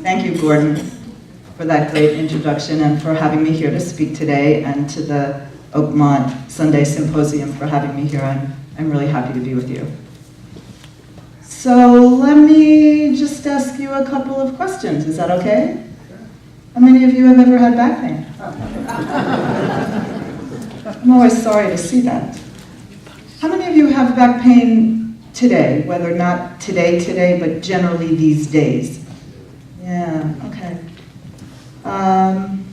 Thank you, Gordon, for that great introduction and for having me here to speak today, and to the Oakmont Sunday Symposium for having me here. I'm really happy to be with you. So let me just ask you a couple of questions. Is that okay? How many of you have ever had back pain? I'm always sorry to see that. How many of you have back pain today, whether not today, but generally these days? Yeah, okay. I'm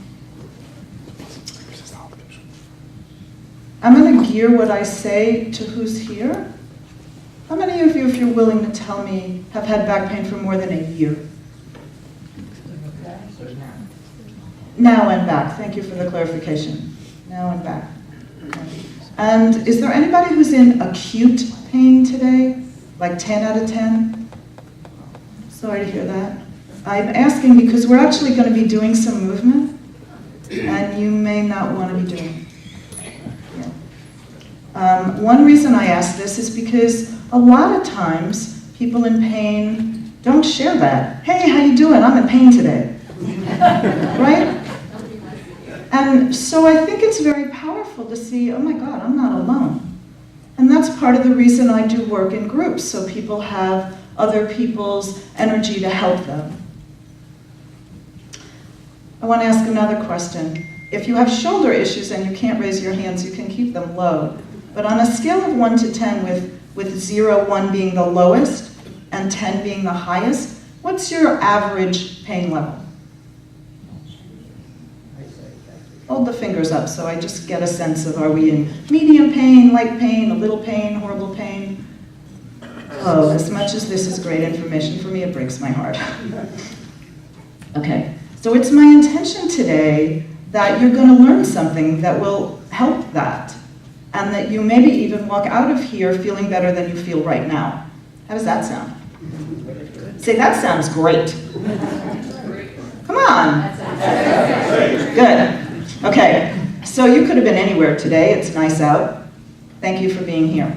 going to gear what I say to who's here. How many of you, if you're willing to tell me, have had back pain for more than a year? Now and back. Thank you for the clarification. Now and back. Okay. And is there anybody who's in acute pain today? Like 10 out of 10? Sorry to hear that. I'm asking because we're actually going to be doing some movement, and you may not want to be doing it. Yeah. One reason I ask this is because a lot of times people in pain don't share that. Hey, how you doing? I'm in pain today. Right? And so I think it's very powerful to see, oh my God, I'm not alone. And that's part of the reason I do work in groups, so people have other people's energy to help them. I want to ask another question. If you have shoulder issues and you can't raise your hands, you can keep them low. But on a scale of 1 to 10, with 0, 1 being the lowest and 10 being the highest, what's your average pain level? Hold the fingers up so I just get a sense of, are we in medium pain, light pain, a little pain, horrible pain? Oh, as much as this is great information for me, it breaks my heart. Okay, so it's my intention today that you're going to learn something that will help that, and that you maybe even walk out of here feeling better than you feel right now. How does that sound? Say, that sounds great. Come on. Good. Okay, so you could have been anywhere today. It's nice out. Thank you for being here.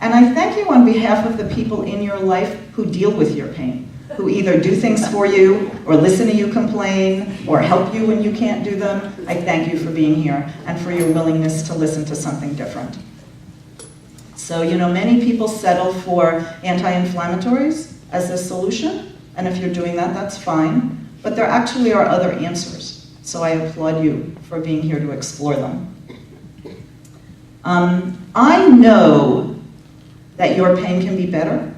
And I thank you on behalf of the people in your life who deal with your pain, who either do things for you, or listen to you complain, or help you when you can't do them. I thank you for being here and for your willingness to listen to something different. So, you know, many people settle for anti-inflammatories as a solution, and if you're doing that, that's fine. But there actually are other answers. So I applaud you for being here to explore them. I know that your pain can be better.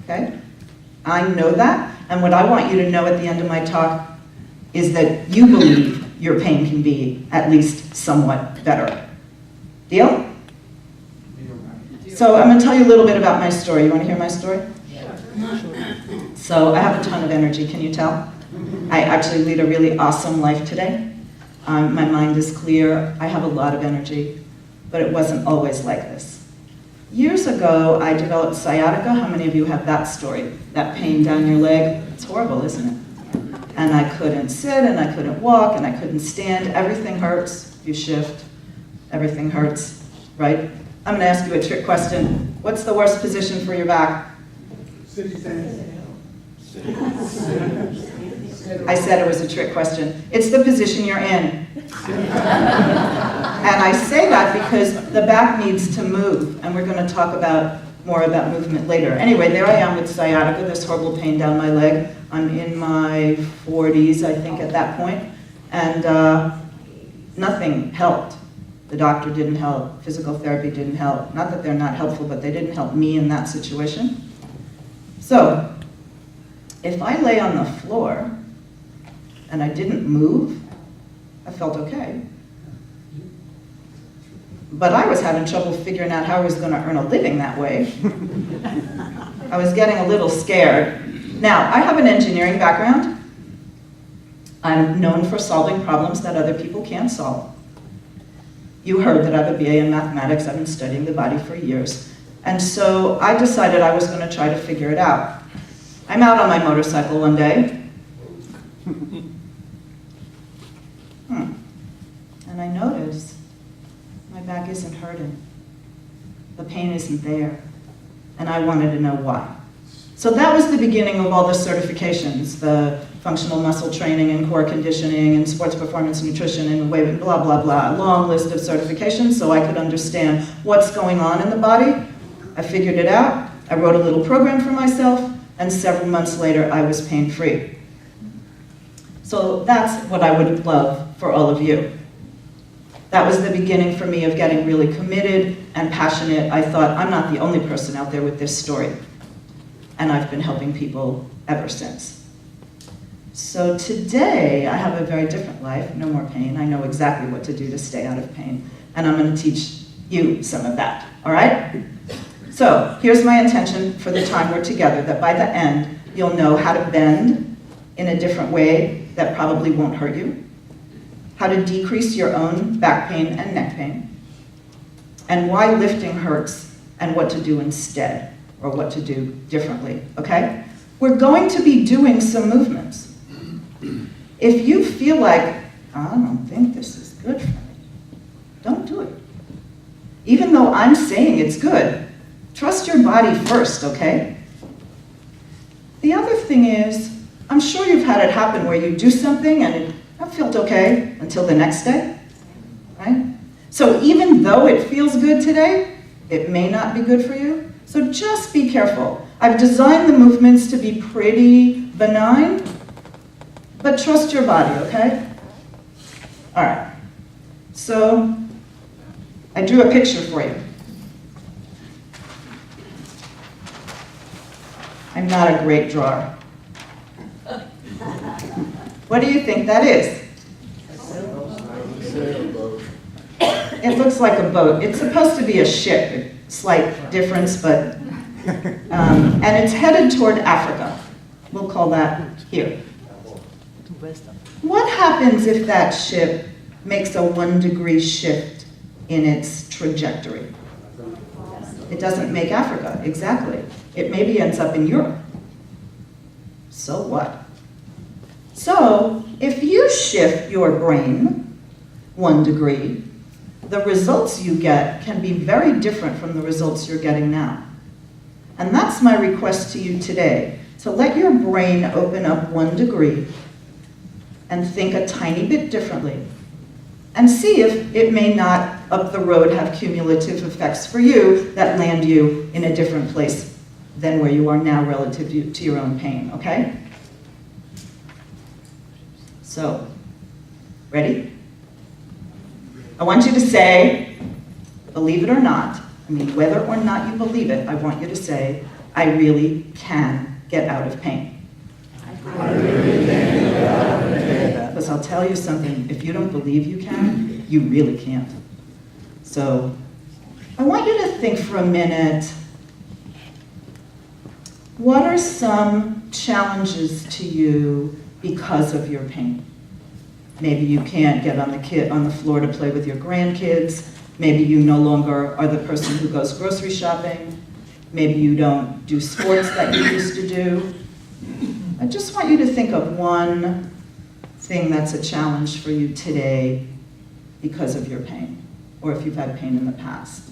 Okay? I know that, and what I want you to know at the end of my talk is that you believe your pain can be at least somewhat better. Deal? So I'm going to tell you a little bit about my story. You want to hear my story? So I have a ton of energy, can you tell? I actually lead a really awesome life today. My mind is clear. I have a lot of energy, but it wasn't always like this. Years ago, I developed sciatica. How many of you have that story? That pain down your leg? It's horrible, isn't it? And I couldn't sit, and I couldn't walk, and I couldn't stand. Everything hurts. You shift. Everything hurts, right? I'm going to ask you a trick question. What's the worst position for your back? I said it was a trick question. It's the position you're in. And I say that because the back needs to move, and we're going to talk more about movement later. Anyway, there I am with sciatica, this horrible pain down my leg. I'm in my 40s, I think, at that point, and nothing helped. The doctor didn't help, physical therapy didn't help. Not that they're not helpful, but they didn't help me in that situation. So, if I lay on the floor and I didn't move, I felt okay. But I was having trouble figuring out how I was going to earn a living that way. I was getting a little scared. Now, I have an engineering background. I'm known for solving problems that other people can't solve. You heard that I have a BA in mathematics. I've been studying the body for years. And so I decided I was going to try to figure it out. I'm out on my motorcycle one day. And I notice my back isn't hurting. The pain isn't there. And I wanted to know why. So that was the beginning of all the certifications, the functional muscle training and core conditioning and sports performance nutrition and wave, blah, blah, blah. Long list of certifications so I could understand what's going on in the body. I figured it out. I wrote a little program for myself, and several months later, I was pain-free. So that's what I would love for all of you. That was the beginning for me of getting really committed and passionate. I thought, I'm not the only person out there with this story. And I've been helping people ever since. So today, I have a very different life, no more pain. I know exactly what to do to stay out of pain. And I'm going to teach you some of that, all right? So here's my intention for the time we're together, that by the end, you'll know how to bend in a different way that probably won't hurt you, how to decrease your own back pain and neck pain, and why lifting hurts and what to do instead, or what to do differently, okay? We're going to be doing some movements. If you feel like, I don't think this is good for me, don't do it. Even though I'm saying it's good, trust your body first, okay? The other thing is, I'm sure you've had it happen where you do something and it felt okay until the next day, right? So even though it feels good today, it may not be good for you. So just be careful. I've designed the movements to be pretty benign, but trust your body, okay? All right. So I drew a picture for you. I'm not a great drawer. What do you think that is? It looks like a boat. It's supposed to be a ship. Slight difference, but, and it's headed toward Africa. We'll call that here. What happens if that ship makes a 1-degree shift in its trajectory? It doesn't make Africa, exactly. It maybe ends up in Europe. So what? So, if you shift your brain 1 degree, the results you get can be very different from the results you're getting now. And that's my request to you today. So let your brain open up 1 degree and think a tiny bit differently. And see if it may not, up the road, have cumulative effects for you that land you in a different place than where you are now relative to your own pain, okay? So, ready? I want you to say, believe it or not, I mean, whether or not you believe it, I want you to say, I really can get out of pain. I really can get out of pain. Because I'll tell you something, if you don't believe you can, you really can't. So, I want you to think for a minute, what are some challenges to you because of your pain? Maybe you can't get on the floor to play with your grandkids. Maybe you no longer are the person who goes grocery shopping. Maybe you don't do sports that you used to do. I just want you to think of one thing that's a challenge for you today because of your pain, or if you've had pain in the past.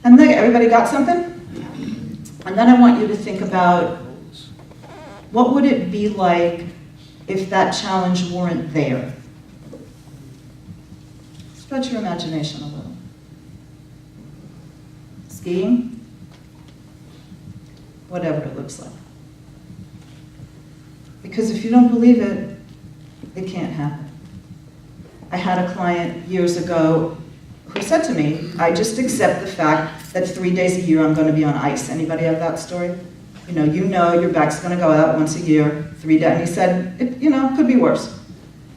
And then, everybody got something? And then I want you to think about, what would it be like if that challenge weren't there? Stretch your imagination a little. Skiing? Whatever it looks like. Because if you don't believe it, it can't happen. I had a client years ago who said to me, I just accept the fact that 3 days a year I'm going to be on ice. Anybody have that story? You know your back's going to go out once a year, 3 days. And he said, it could be worse.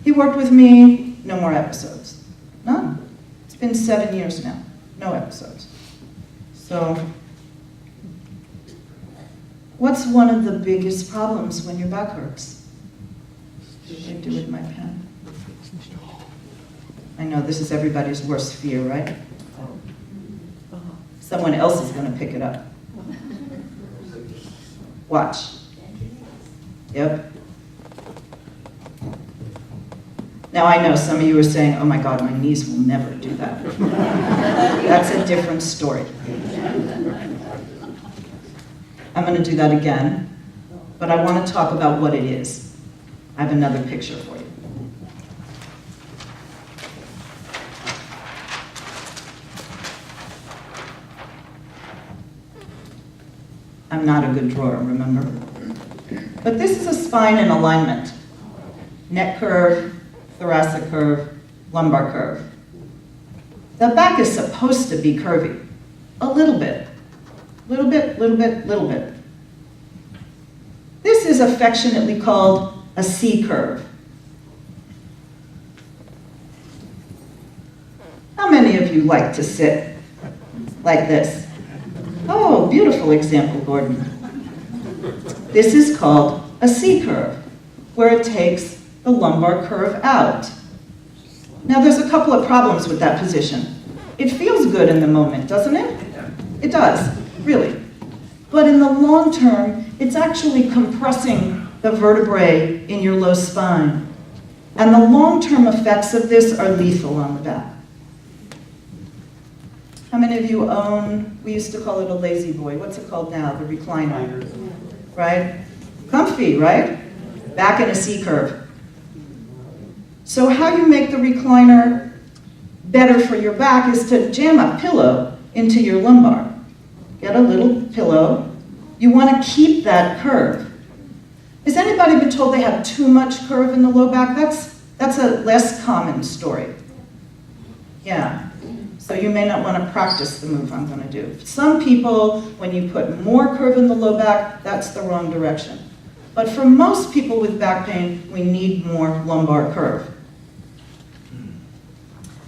He worked with me, no more episodes. None. It's been 7 years now, no episodes. So, what's one of the biggest problems when your back hurts? What did I do with my pen? I know this is everybody's worst fear, right? Someone else is going to pick it up. Watch. Yep. Now I know some of you are saying, oh my God, my knees will never do that. That's a different story. I'm going to do that again, but I want to talk about what it is. I have another picture for you. I'm not a good drawer, remember? But this is a spine in alignment. Neck curve, thoracic curve, lumbar curve. The back is supposed to be curvy. A little bit. Little bit, little bit, little bit. This is affectionately called a C curve. How many of you like to sit like this? Oh, beautiful example, Gordon. This is called a C curve, where it takes the lumbar curve out. Now, there's a couple of problems with that position. It feels good in the moment, doesn't it? It does, really. But in the long term, it's actually compressing the vertebrae in your low spine. And the long-term effects of this are lethal on the back. How many of you own, we used to call it a lazy boy. What's it called now? The recliner. Right? Comfy, right? Back in a C curve. So how you make the recliner better for your back is to jam a pillow into your lumbar. Get a little pillow. You want to keep that curve. Has anybody been told they have too much curve in the low back? That's a less common story. Yeah. So you may not want to practice the move I'm going to do. Some people, when you put more curve in the low back, that's the wrong direction. But for most people with back pain, we need more lumbar curve.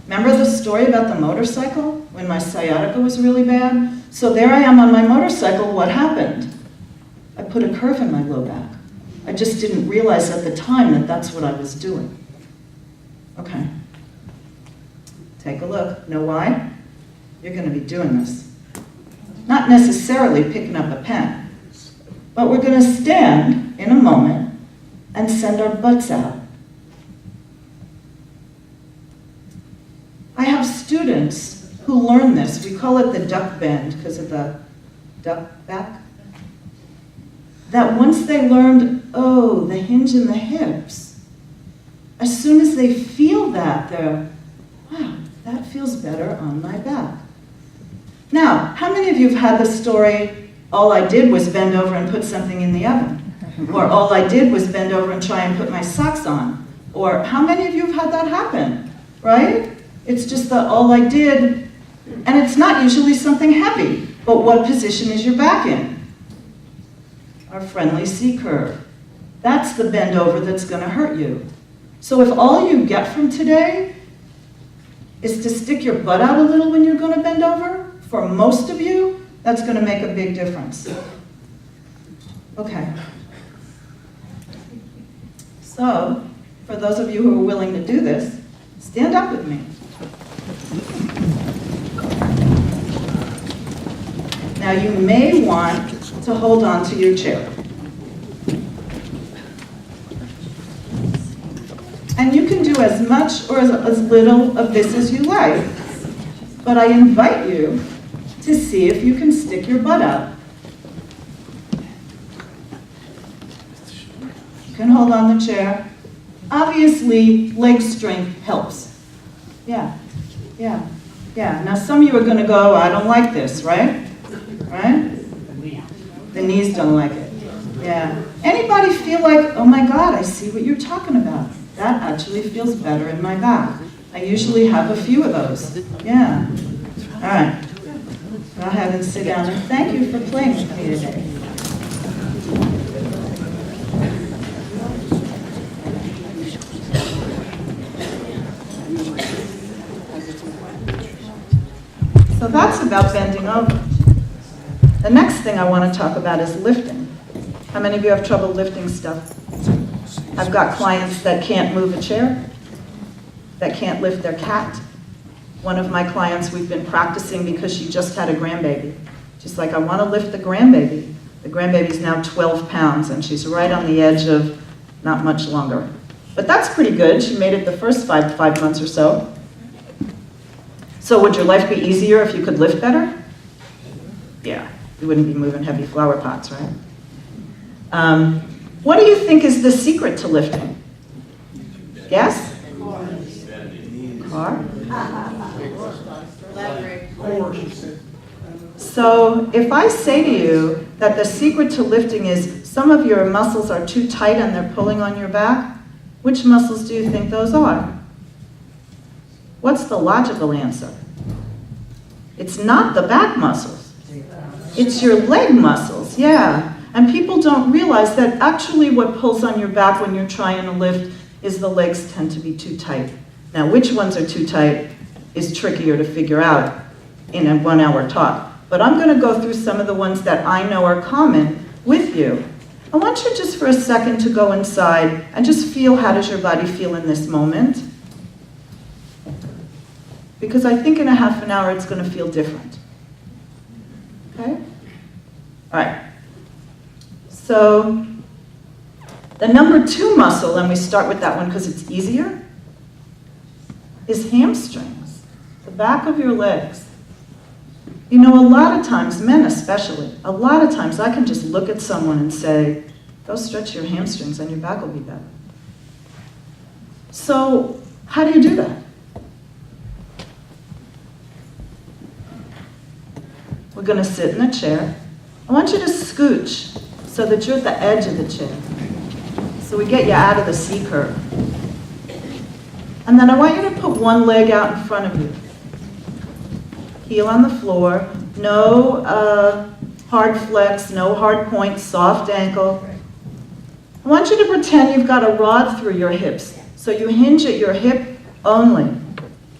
Remember the story about the motorcycle when my sciatica was really bad? So there I am on my motorcycle. What happened? I put a curve in my low back. I just didn't realize at the time that that's what I was doing. Okay. Take a look. Know why? You're going to be doing this. Not necessarily picking up a pen, but we're going to stand in a moment and send our butts out. I have students who learn this. We call it the duck bend because of the duck back. That once they learned, oh, the hinge in the hips, as soon as they feel that, they're, wow, that feels better on my back. Now, how many of you have had the story, all I did was bend over and put something in the oven? Or all I did was bend over and try and put my socks on? Or how many of you have had that happen, right? It's just the all I did, and it's not usually something heavy, but what position is your back in? Our friendly C curve. That's the bend over that's going to hurt you. So if all you get from today is to stick your butt out a little when you're going to bend over, for most of you, that's going to make a big difference. Okay. So, for those of you who are willing to do this, stand up with me. Now you may want to hold on to your chair. And you can do as much or as little of this as you like, but I invite you to see if you can stick your butt out. You can hold on the chair. Obviously, leg strength helps. Yeah. Now some of you are going to go, I don't like this, right? Right? The knees don't like it. Yeah. Anybody feel like, oh my God, I see what you're talking about. That actually feels better in my back. I usually have a few of those. Yeah. All right. Go ahead and sit down. And thank you for playing with me today. So that's about bending over. The next thing I want to talk about is lifting. How many of you have trouble lifting stuff? I've got clients that can't move a chair, that can't lift their cat. One of my clients, we've been practicing because she just had a grandbaby. She's like, I want to lift the grandbaby. The grandbaby's now 12 pounds, and she's right on the edge of not much longer. But that's pretty good. She made it the first five months or so. So would your life be easier if you could lift better? Yeah, You wouldn't be moving heavy flower pots, right? What do you think is the secret to lifting? Yes? Car? So if I say to you that the secret to lifting is some of your muscles are too tight and they're pulling on your back, which muscles do you think those are? What's the logical answer? It's not the back muscles. It's your leg muscles, yeah. And people don't realize that actually what pulls on your back when you're trying to lift is the legs tend to be too tight. Now, which ones are too tight is trickier to figure out in a 1-hour talk. But I'm going to go through some of the ones that I know are common with you. I want you just for a second to go inside and just feel, how does your body feel in this moment? Because I think in a half an hour it's going to feel different. Okay? All right. So the number 2 muscle, and we start with that one because it's easier, is hamstrings, the back of your legs. You know, a lot of times, men especially, a lot of times I can just look at someone and say, go stretch your hamstrings and your back will be better. So how do you do that? We're going to sit in a chair. I want you to scooch so that you're at the edge of the chair. So we get you out of the C curve. And then I want you to put one leg out in front of you. Heel on the floor. No hard flex, no hard point, soft ankle. I want you to pretend you've got a rod through your hips. So you hinge at your hip only.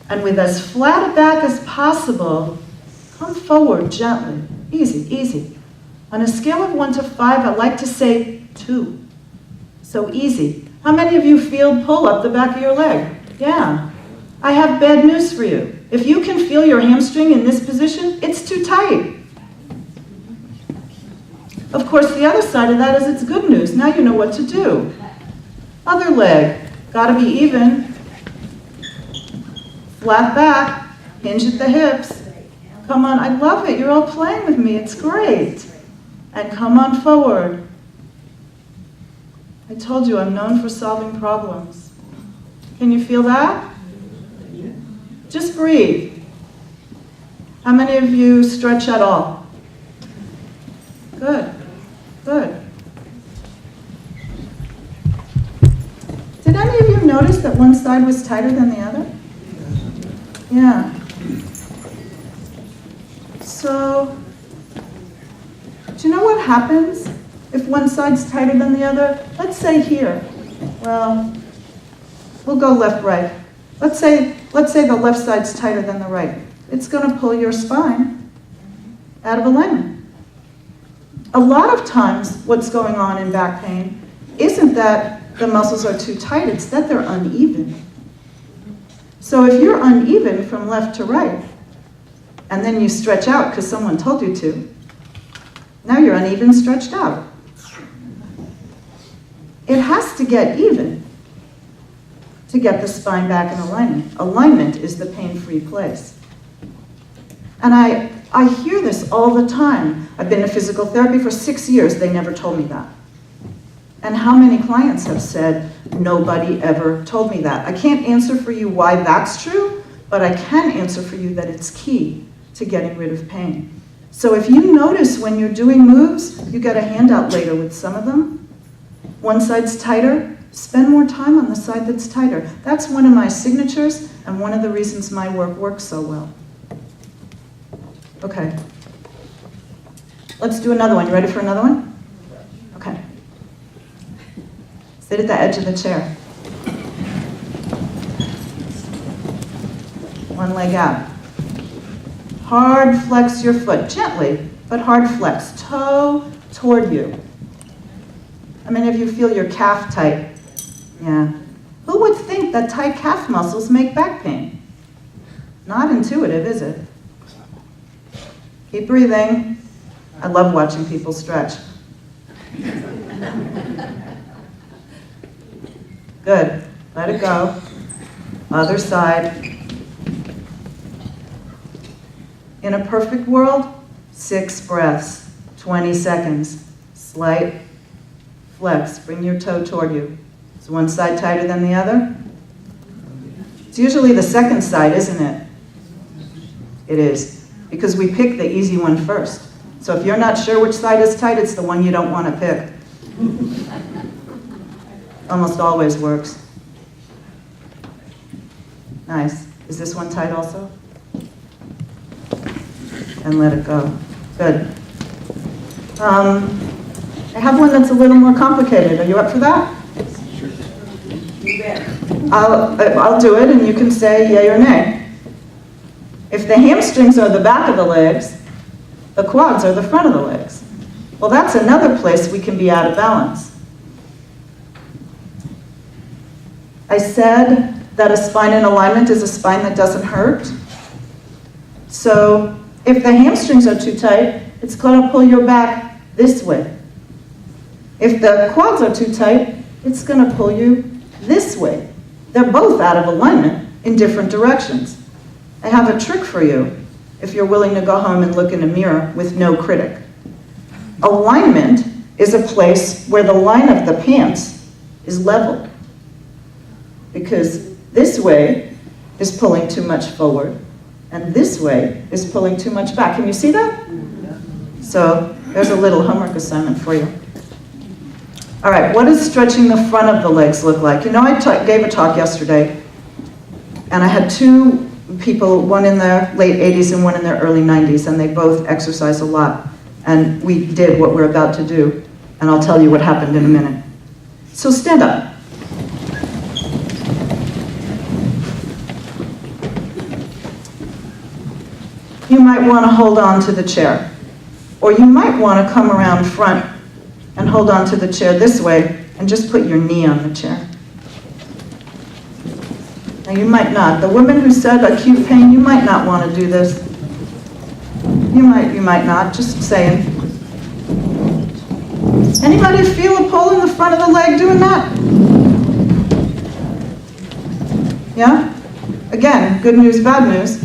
And with as flat a back as possible, come forward gently. Easy, easy. On a scale of 1 to 5, I like to say 2. So easy. How many of you feel pull up the back of your leg? Yeah. I have bad news for you. If you can feel your hamstring in this position, it's too tight. Of course, the other side of that is it's good news. Now you know what to do. Other leg. Gotta be even. Flat back. Hinge at the hips. Come on, I love it. You're all playing with me. It's great. And come on forward. I told you I'm known for solving problems. Can you feel that? Just breathe. How many of you stretch at all? Good. Good. Did any of you notice that one side was tighter than the other? Yeah. So, do you know what happens if one side's tighter than the other? Let's say here. Well, we'll go left, right. Let's say the left side's tighter than the right. It's going to pull your spine out of alignment. A lot of times what's going on in back pain isn't that the muscles are too tight, it's that they're uneven. So if you're uneven from left to right, and then you stretch out because someone told you to, now you're uneven stretched out. It has to get even to get the spine back in alignment. Alignment is the pain-free place. And I hear this all the time. I've been in physical therapy for 6 years. They never told me that. And how many clients have said, nobody ever told me that? I can't answer for you why that's true, but I can answer for you that it's key to getting rid of pain. So if you notice when you're doing moves, you get a handout later with some of them. One side's tighter, spend more time on the side that's tighter. That's one of my signatures and one of the reasons my work works so well. Okay. Let's do another one. You ready for another one? Okay. Sit at the edge of the chair. One leg out. Hard flex your foot, gently, but hard flex. Toe toward you. How many of you feel your calf tight? Yeah. Who would think that tight calf muscles make back pain? Not intuitive, is it? Keep breathing. I love watching people stretch. Good. Let it go. Other side. In a perfect world, 6 breaths. 20 seconds. Slight flex. Bring your toe toward you. Is one side tighter than the other? It's usually the second side, isn't it? It is. Because we pick the easy one first. So if you're not sure which side is tight, it's the one you don't want to pick. Almost always works. Nice. Is this one tight also? And let it go. Good. I have one that's a little more complicated. Are you up for that? I'll do it, and you can say yay or nay. If the hamstrings are the back of the legs, the quads are the front of the legs. Well, that's another place we can be out of balance. I said that a spine in alignment is a spine that doesn't hurt. So if the hamstrings are too tight, it's going to pull your back this way. If the quads are too tight, it's going to pull you this way. They're both out of alignment in different directions. I have a trick for you if you're willing to go home and look in a mirror with no critic. Alignment is a place where the line of the pants is level. Because this way is pulling too much forward, and this way is pulling too much back. Can you see that? So there's a little homework assignment for you. All right, what does stretching the front of the legs look like? You know, I gave a talk yesterday, and I had two people, one in their late 80s and one in their early 90s, and they both exercise a lot. And we did what we're about to do, and I'll tell you what happened in a minute. So stand up. You might want to hold on to the chair, or you might want to come around front and hold on to the chair this way and just put your knee on the chair. Now you might not. The woman who said acute pain, you might not want to do this. You might not, just saying. Anybody feel a pull in the front of the leg doing that? Yeah? Again, good news, bad news.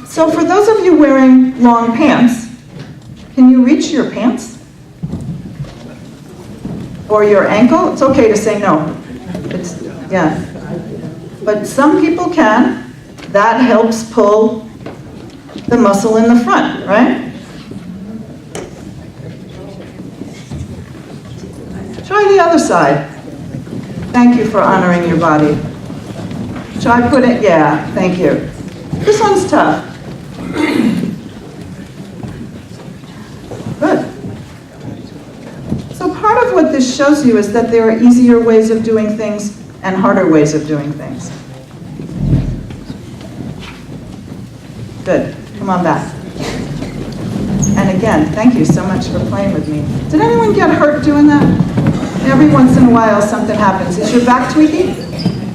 So for those of you wearing long pants, can you reach your pants? Or your ankle? It's okay to say no. Yeah. But some people can. That helps pull the muscle in the front, right? Try the other side. Thank you for honoring your body. Try putting, yeah, thank you. This one's tough. Good. So part of what this shows you is that there are easier ways of doing things and harder ways of doing things. Good. Come on back. And again, thank you so much for playing with me. Did anyone get hurt doing that? Every once in a while something happens. Is your back tweaking?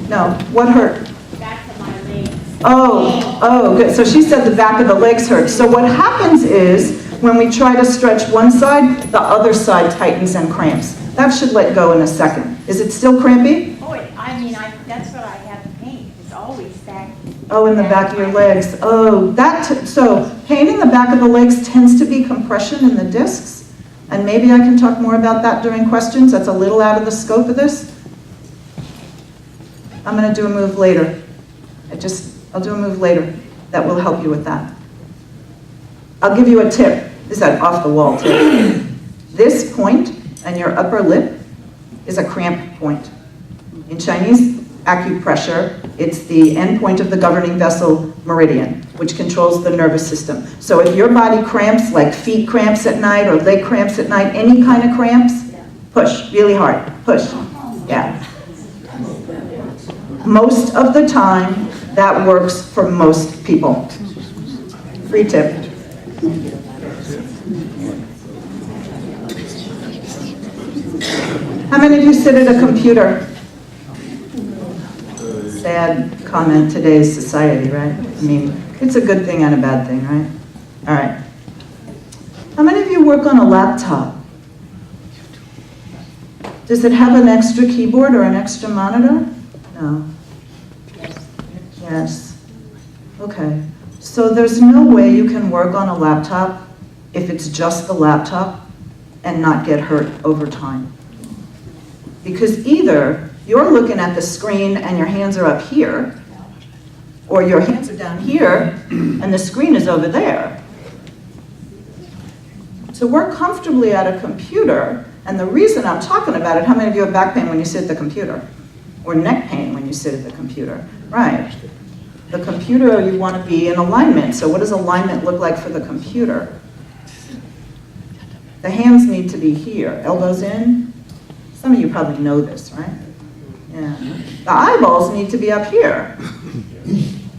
No. What hurt? Back of my legs. Oh, good. So she said the back of the legs hurt. So what happens is when we try to stretch one side, the other side tightens and cramps. That should let go in a second. Is it still crampy? Oh, that's what I have pain. It's always back. Oh, in the back of your legs. Oh, so pain in the back of the legs tends to be compression in the discs. And maybe I can talk more about that during questions. That's a little out of the scope of this. I'm going to do a move later. I'll do a move later that will help you with that. I'll give you a tip. This is an off-the-wall tip. This point and your upper lip is a cramp point. In Chinese acupressure, it's the end point of the governing vessel meridian, which controls the nervous system. So if your body cramps, like feet cramps at night or leg cramps at night, any kind of cramps, push really hard. Push. Yeah. Most of the time, that works for most people. Free tip. How many of you sit at a computer? Sad comment, today's society, right? I mean, it's a good thing and a bad thing, right? All right. How many of you work on a laptop? Does it have an extra keyboard or an extra monitor? No. Yes. Okay. So there's no way you can work on a laptop if it's just the laptop and not get hurt over time. Because either you're looking at the screen and your hands are up here, or your hands are down here and the screen is over there. To work comfortably at a computer, and the reason I'm talking about it, how many of you have back pain when you sit at the computer? Or neck pain when you sit at the computer? Right. The computer, you want to be in alignment. So what does alignment look like for the computer? The hands need to be here, elbows in. Some of you probably know this, right? Yeah. The eyeballs need to be up here.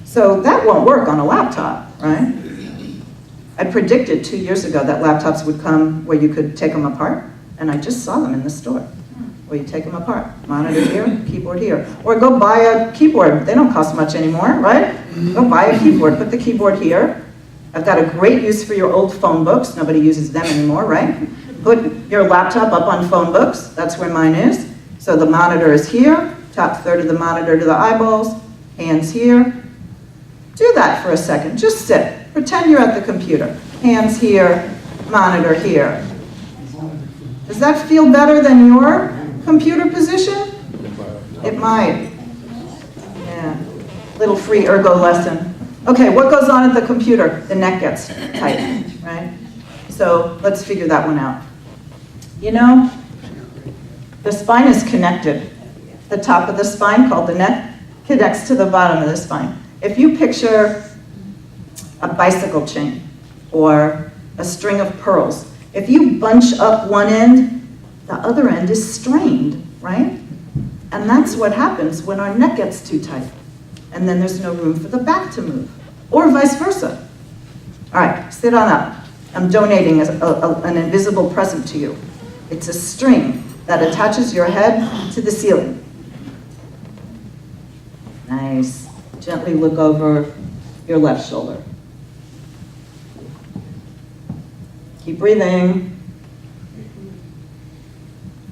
So that won't work on a laptop, right? I predicted 2 years ago that laptops would come where you could take them apart, and I just saw them in the store. Where you take them apart, monitor here, keyboard here. Or go buy a keyboard. They don't cost much anymore, right? Go buy a keyboard, put the keyboard here. I've got a great use for your old phone books. Nobody uses them anymore, right? Put your laptop up on phone books. That's where mine is. So the monitor is here, top third of the monitor to the eyeballs, hands here. Do that for a second. Just sit. Pretend you're at the computer. Hands here, monitor here. Does that feel better than your computer position? It might. Yeah. Little free ergo lesson. Okay, what goes on at the computer? The neck gets tight, right? So let's figure that one out. You know, the spine is connected. The top of the spine, called the neck, connects to the bottom of the spine. If you picture a bicycle chain or a string of pearls, if you bunch up one end, the other end is strained, right? And that's what happens when our neck gets too tight. And then there's no room for the back to move, or vice versa. All right, sit on up. I'm donating an invisible present to you. It's a string that attaches your head to the ceiling. Nice. Gently look over your left shoulder. Keep breathing.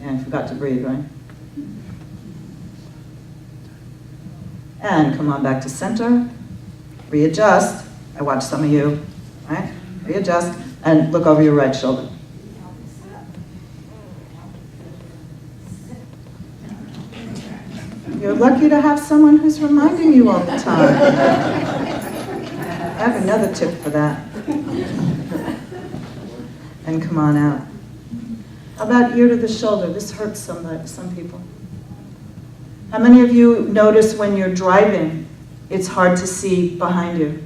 And I forgot to breathe, right? And come on back to center. Readjust. I watched some of you, right? Readjust and look over your right shoulder. You're lucky to have someone who's reminding you all the time. I have another tip for that. And come on out. How about ear to the shoulder? This hurts some people. How many of you notice when you're driving, it's hard to see behind you?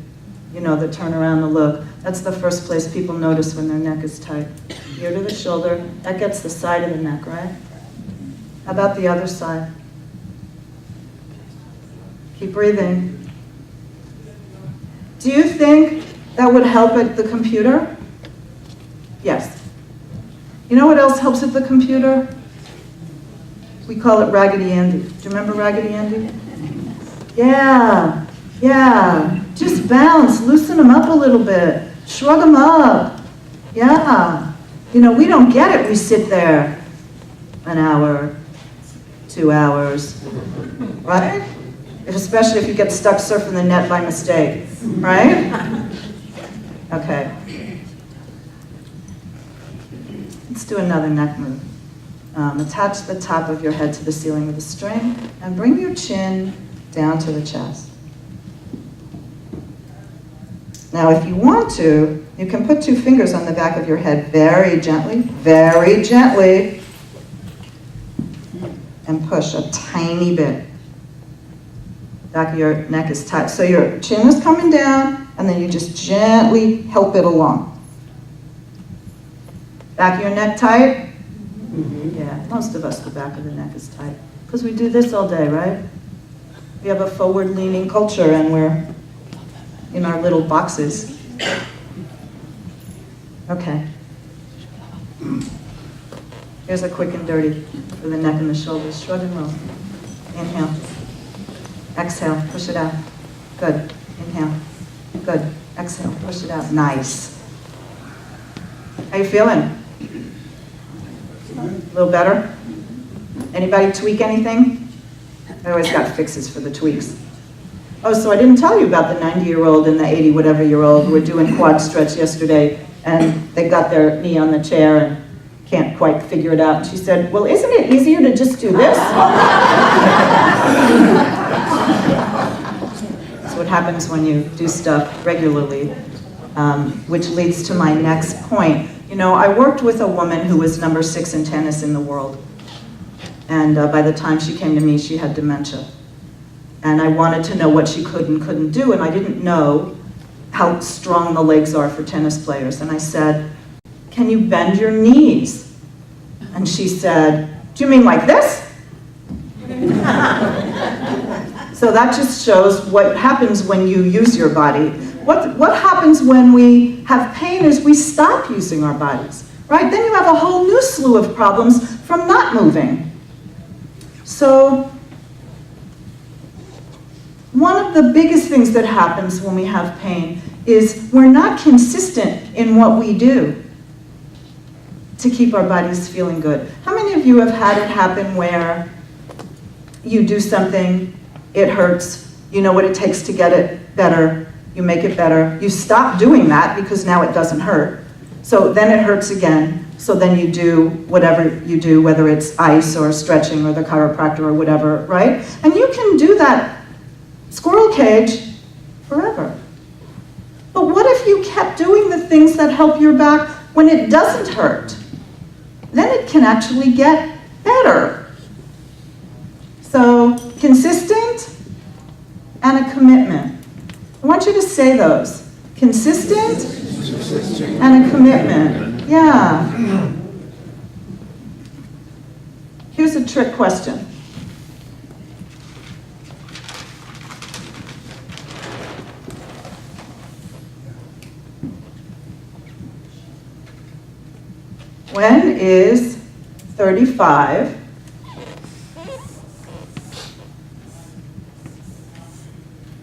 You know, the turn around, the look. That's the first place people notice when their neck is tight. Ear to the shoulder. That gets the side of the neck, right? How about the other side? Keep breathing. Do you think that would help at the computer? Yes. You know what else helps at the computer? We call it Raggedy Andy. Do you remember Raggedy Andy? Yeah, yeah. Just bounce, loosen them up a little bit. Shrug them up. Yeah. You know, we don't get it. We sit there an hour, 2 hours, right? Especially if you get stuck surfing the net by mistake, right? Okay. Let's do another neck move. Attach the top of your head to the ceiling with a string and bring your chin down to the chest. Now, if you want to, you can put 2 fingers on the back of your head very gently, and push a tiny bit. Back of your neck is tight. So your chin is coming down, and then you just gently help it along. Back of your neck tight? Yeah, most of us, the back of the neck is tight. Because we do this all day, right? We have a forward-leaning culture, and we're in our little boxes. Okay. Here's a quick and dirty for the neck and the shoulders. Shrug and roll. Inhale. Exhale, push it out. Good. Inhale. Good. Exhale, push it out. Nice. How you feeling? A little better? Anybody tweak anything? I always got fixes for the tweaks. Oh, so I didn't tell you about the 90-year-old and the 80-whatever-year-old who were doing quad stretch yesterday, and they got their knee on the chair and can't quite figure it out. And she said, well, isn't it easier to just do this? That's what happens when you do stuff regularly, which leads to my next point. You know, I worked with a woman who was number 6 in tennis in the world. And by the time she came to me, she had dementia. And I wanted to know what she could and couldn't do, and I didn't know how strong the legs are for tennis players. And I said, can you bend your knees? And she said, do you mean like this? So that just shows what happens when you use your body. What happens when we have pain is we stop using our bodies, right? Then you have a whole new slew of problems from not moving. So one of the biggest things that happens when we have pain is we're not consistent in what we do to keep our bodies feeling good. How many of you have had it happen where you do something, it hurts, you know what it takes to get it better, you make it better, you stop doing that because now it doesn't hurt, so then it hurts again, so then you do whatever you do, whether it's ice or stretching or the chiropractor or whatever, right? And you can do that squirrel cage forever. But what if you kept doing the things that help your back when it doesn't hurt? Then it can actually get better. So, consistent and a commitment. I want you to say those. Consistent and a commitment. Yeah. Here's a trick question. When is 35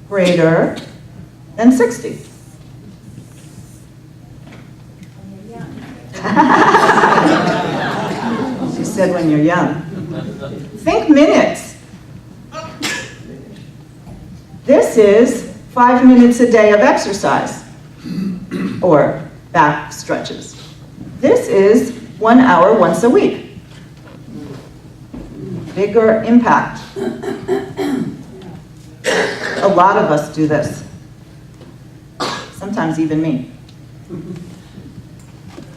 greater than 60? She said when you're young. Think minutes. This is 5 minutes a day of exercise or back stretches. This is 1 hour once a week. Bigger impact. A lot of us do this. Sometimes even me.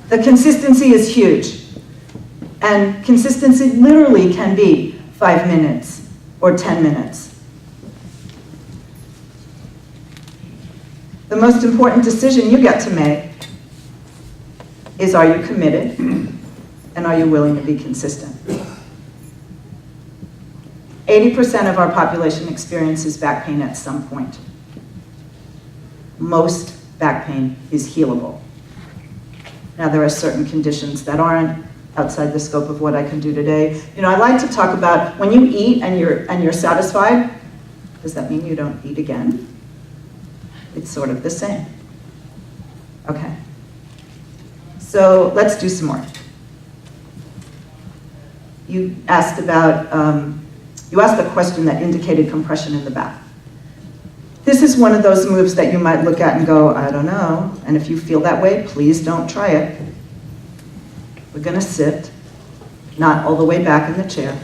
The consistency is huge. And consistency literally can be 5 minutes or 10 minutes. The most important decision you get to make is, are you committed and are you willing to be consistent? 80% of our population experiences back pain at some point. Most back pain is healable. Now there are certain conditions that aren't outside the scope of what I can do today. You know, I like to talk about when you eat and you're satisfied, does that mean you don't eat again? It's sort of the same. Okay. So let's do some more. You asked about, you asked a question that indicated compression in the back. This is one of those moves that you might look at and go, I don't know. And if you feel that way, please don't try it. We're gonna sit, not all the way back in the chair.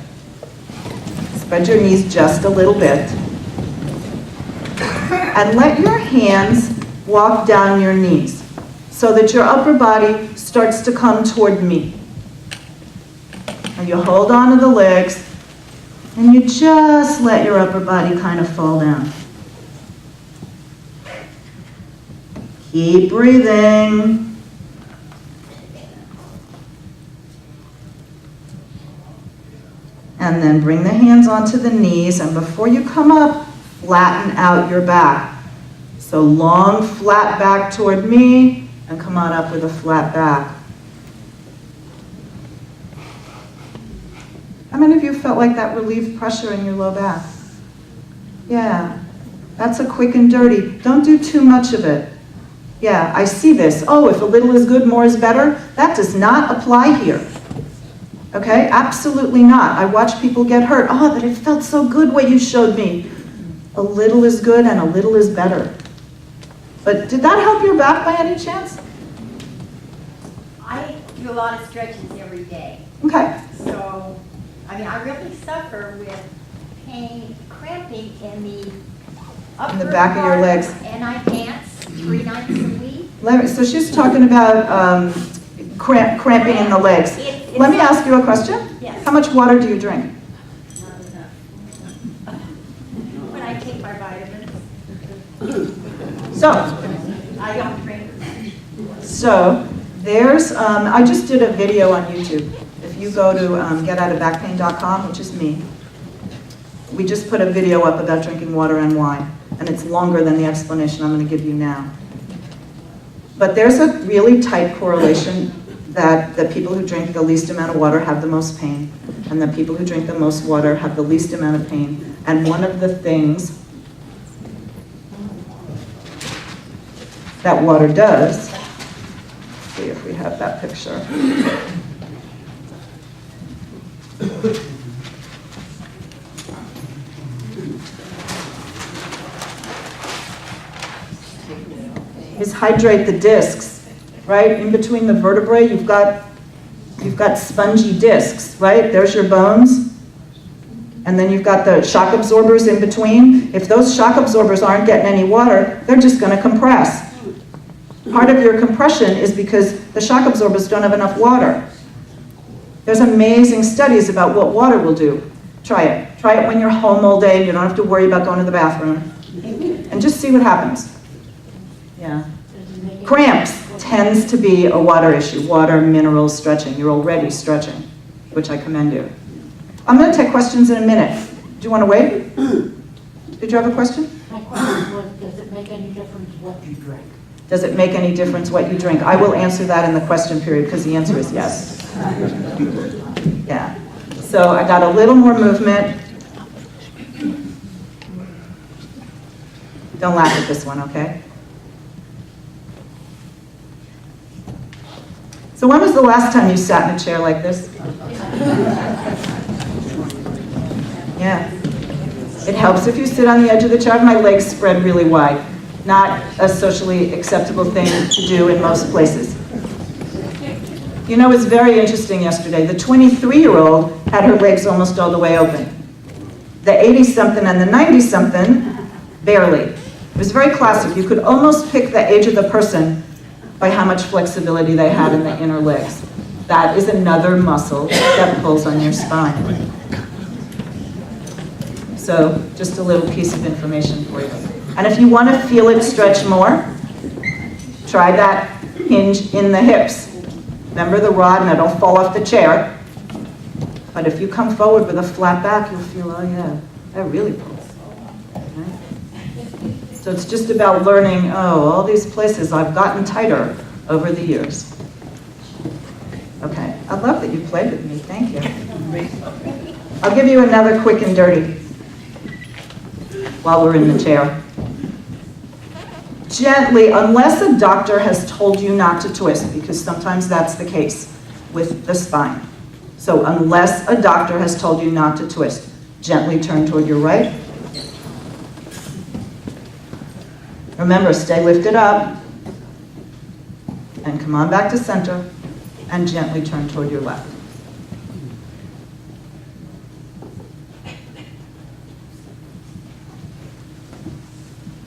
Spread your knees just a little bit. And let your hands walk down your knees so that your upper body starts to come toward me. And you hold on to the legs, and you just let your upper body kind of fall down. Keep breathing. And then bring the hands onto the knees, and before you come up, flatten out your back. So long, flat back toward me, and come on up with a flat back. How many of you felt like that relieved pressure in your low back? Yeah, that's a quick and dirty. Don't do too much of it. Yeah, I see this. Oh, if a little is good, more is better. That does not apply here. Okay, absolutely not. I watch people get hurt. Oh, but it felt so good what you showed me. A little is good and a little is better. But did that help your back by any chance? I do a lot of stretches every day. Okay. So, I mean, I really suffer with pain, cramping in the upper back of your part, legs. And I dance 3 nights a week. So she's talking about cramping in the legs. Let me ask you a question. Yes. How much water do you drink? Not enough. When I take my vitamins, So, I don't drink much. So there's, I just did a video on YouTube. If you go to getoutofbackpain.com, which is me, we just put a video up about drinking water and wine, and it's longer than the explanation I'm going to give you now. But there's a really tight correlation that the people who drink the least amount of water have the most pain, and the people who drink the most water have the least amount of pain. And one of the things that water does, let's see if we have that picture. Is hydrate the discs, right? In between the vertebrae, you've got spongy discs, right? There's your bones. And then you've got the shock absorbers in between. If those shock absorbers aren't getting any water, they're just going to compress. Part of your compression is because the shock absorbers don't have enough water. There's amazing studies about what water will do. Try it. Try it when you're home all day and you don't have to worry about going to the bathroom. And just see what happens. Yeah. Cramps tends to be a water issue. Water, minerals, stretching. You're already stretching, which I commend you. I'm going to take questions in a minute. Do you want to wait? Did you have a question? My question was, does it make any difference what you drink? Does it make any difference what you drink? I will answer that in the question period because the answer is yes. Yeah. So I got a little more movement. Don't laugh at this one, okay? So when was the last time you sat in a chair like this? Yeah. It helps if you sit on the edge of the chair. I have my legs spread really wide. Not a socially acceptable thing to do in most places. You know, it was very interesting yesterday. The 23-year-old had her legs almost all the way open. The 80-something and the 90-something, barely. It was very classic. You could almost pick the age of the person by how much flexibility they had in the inner legs. That is another muscle that pulls on your spine. So, just a little piece of information for you. And if you want to feel it stretch more, try that hinge in the hips. Remember the rod, and it'll fall off the chair. But if you come forward with a flat back, you'll feel, oh yeah, that really pulls. Right? So it's just about learning, oh, all these places I've gotten tighter over the years. Okay, I love that you played with me, thank you. I'll give you another quick and dirty while we're in the chair. Gently, unless a doctor has told you not to twist, because sometimes that's the case with the spine. So unless a doctor has told you not to twist, gently turn toward your right. Remember, stay lifted up, and come on back to center, and gently turn toward your left.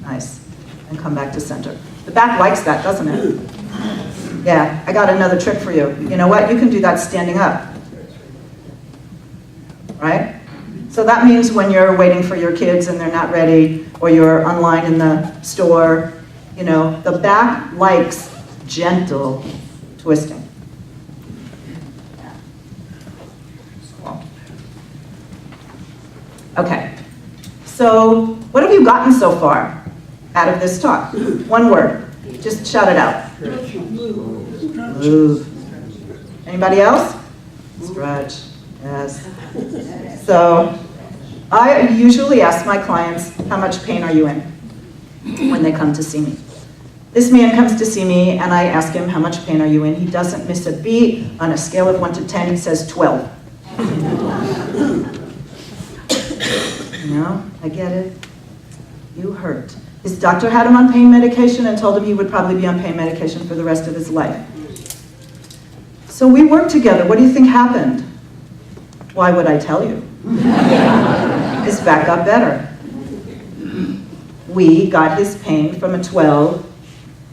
Nice. And come back to center. The back likes that, doesn't it? Yeah, I got another trick for you. You know what? You can do that standing up. Right? So that means when you're waiting for your kids and they're not ready, or you're online in the store, you know, the back likes gentle twisting. Cool. Okay. So what have you gotten so far out of this talk? One word. Just shout it out. Move. Anybody else? Stretch. Yes. So I usually ask my clients, how much pain are you in when they come to see me? This man comes to see me and I ask him, how much pain are you in? He doesn't miss a beat. On a scale of 1 to 10, he says 12. You know, I get it. You hurt. His doctor had him on pain medication and told him he would probably be on pain medication for the rest of his life. So we worked together. What do you think happened? Why would I tell you? His back got better. We got his pain from a 12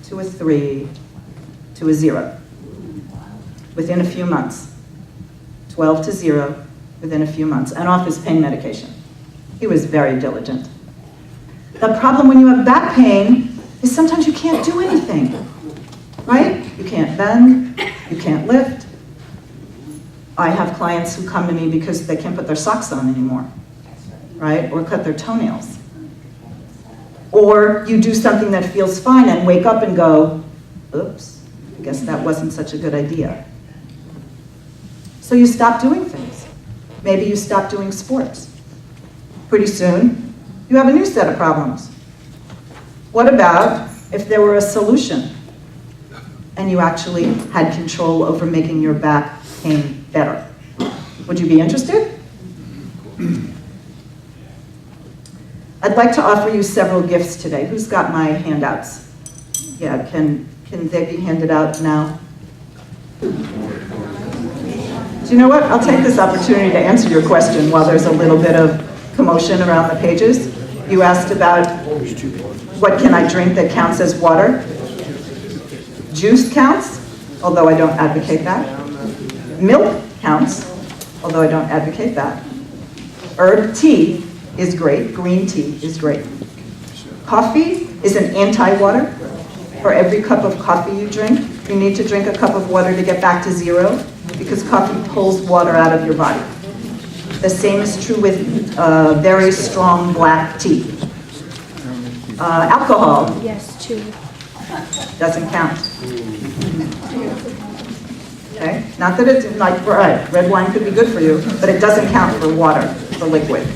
to a 3 to a 0 within a few months. 12 to 0 within a few months, and off his pain medication. He was very diligent. The problem when you have back pain is sometimes you can't do anything, right? You can't bend, you can't lift. I have clients who come to me because they can't put their socks on anymore, right? Or cut their toenails. Or you do something that feels fine and wake up and go, oops, I guess that wasn't such a good idea. So you stop doing things. Maybe you stop doing sports. Pretty soon, you have a new set of problems. What about if there were a solution and you actually had control over making your back pain better? Would you be interested? I'd like to offer you several gifts today. Who's got my handouts? Yeah, can they be handed out now? Do you know what? I'll take this opportunity to answer your question while there's a little bit of commotion around the pages. You asked about what can I drink that counts as water. Juice counts, although I don't advocate that. Milk counts, although I don't advocate that. Herb tea is great. Green tea is great. Coffee is an anti-water. For every cup of coffee you drink, you need to drink a cup of water to get back to 0, because coffee pulls water out of your body. The same is true with very strong black tea. Alcohol. Yes, 2. Doesn't count. Okay? Not that it's like red wine could be good for you, but it doesn't count for water, for liquid.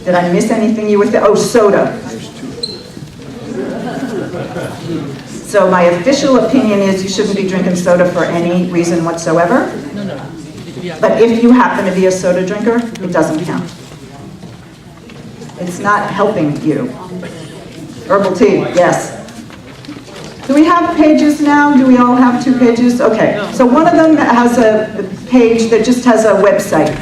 Did I miss anything you would say? Oh, soda. So my official opinion is you shouldn't be drinking soda for any reason whatsoever. But if you happen to be a soda drinker, it doesn't count. It's not helping you. Herbal tea, yes. Do we have pages now? Do we all have 2 pages? Okay, so one of them has a page that just has a website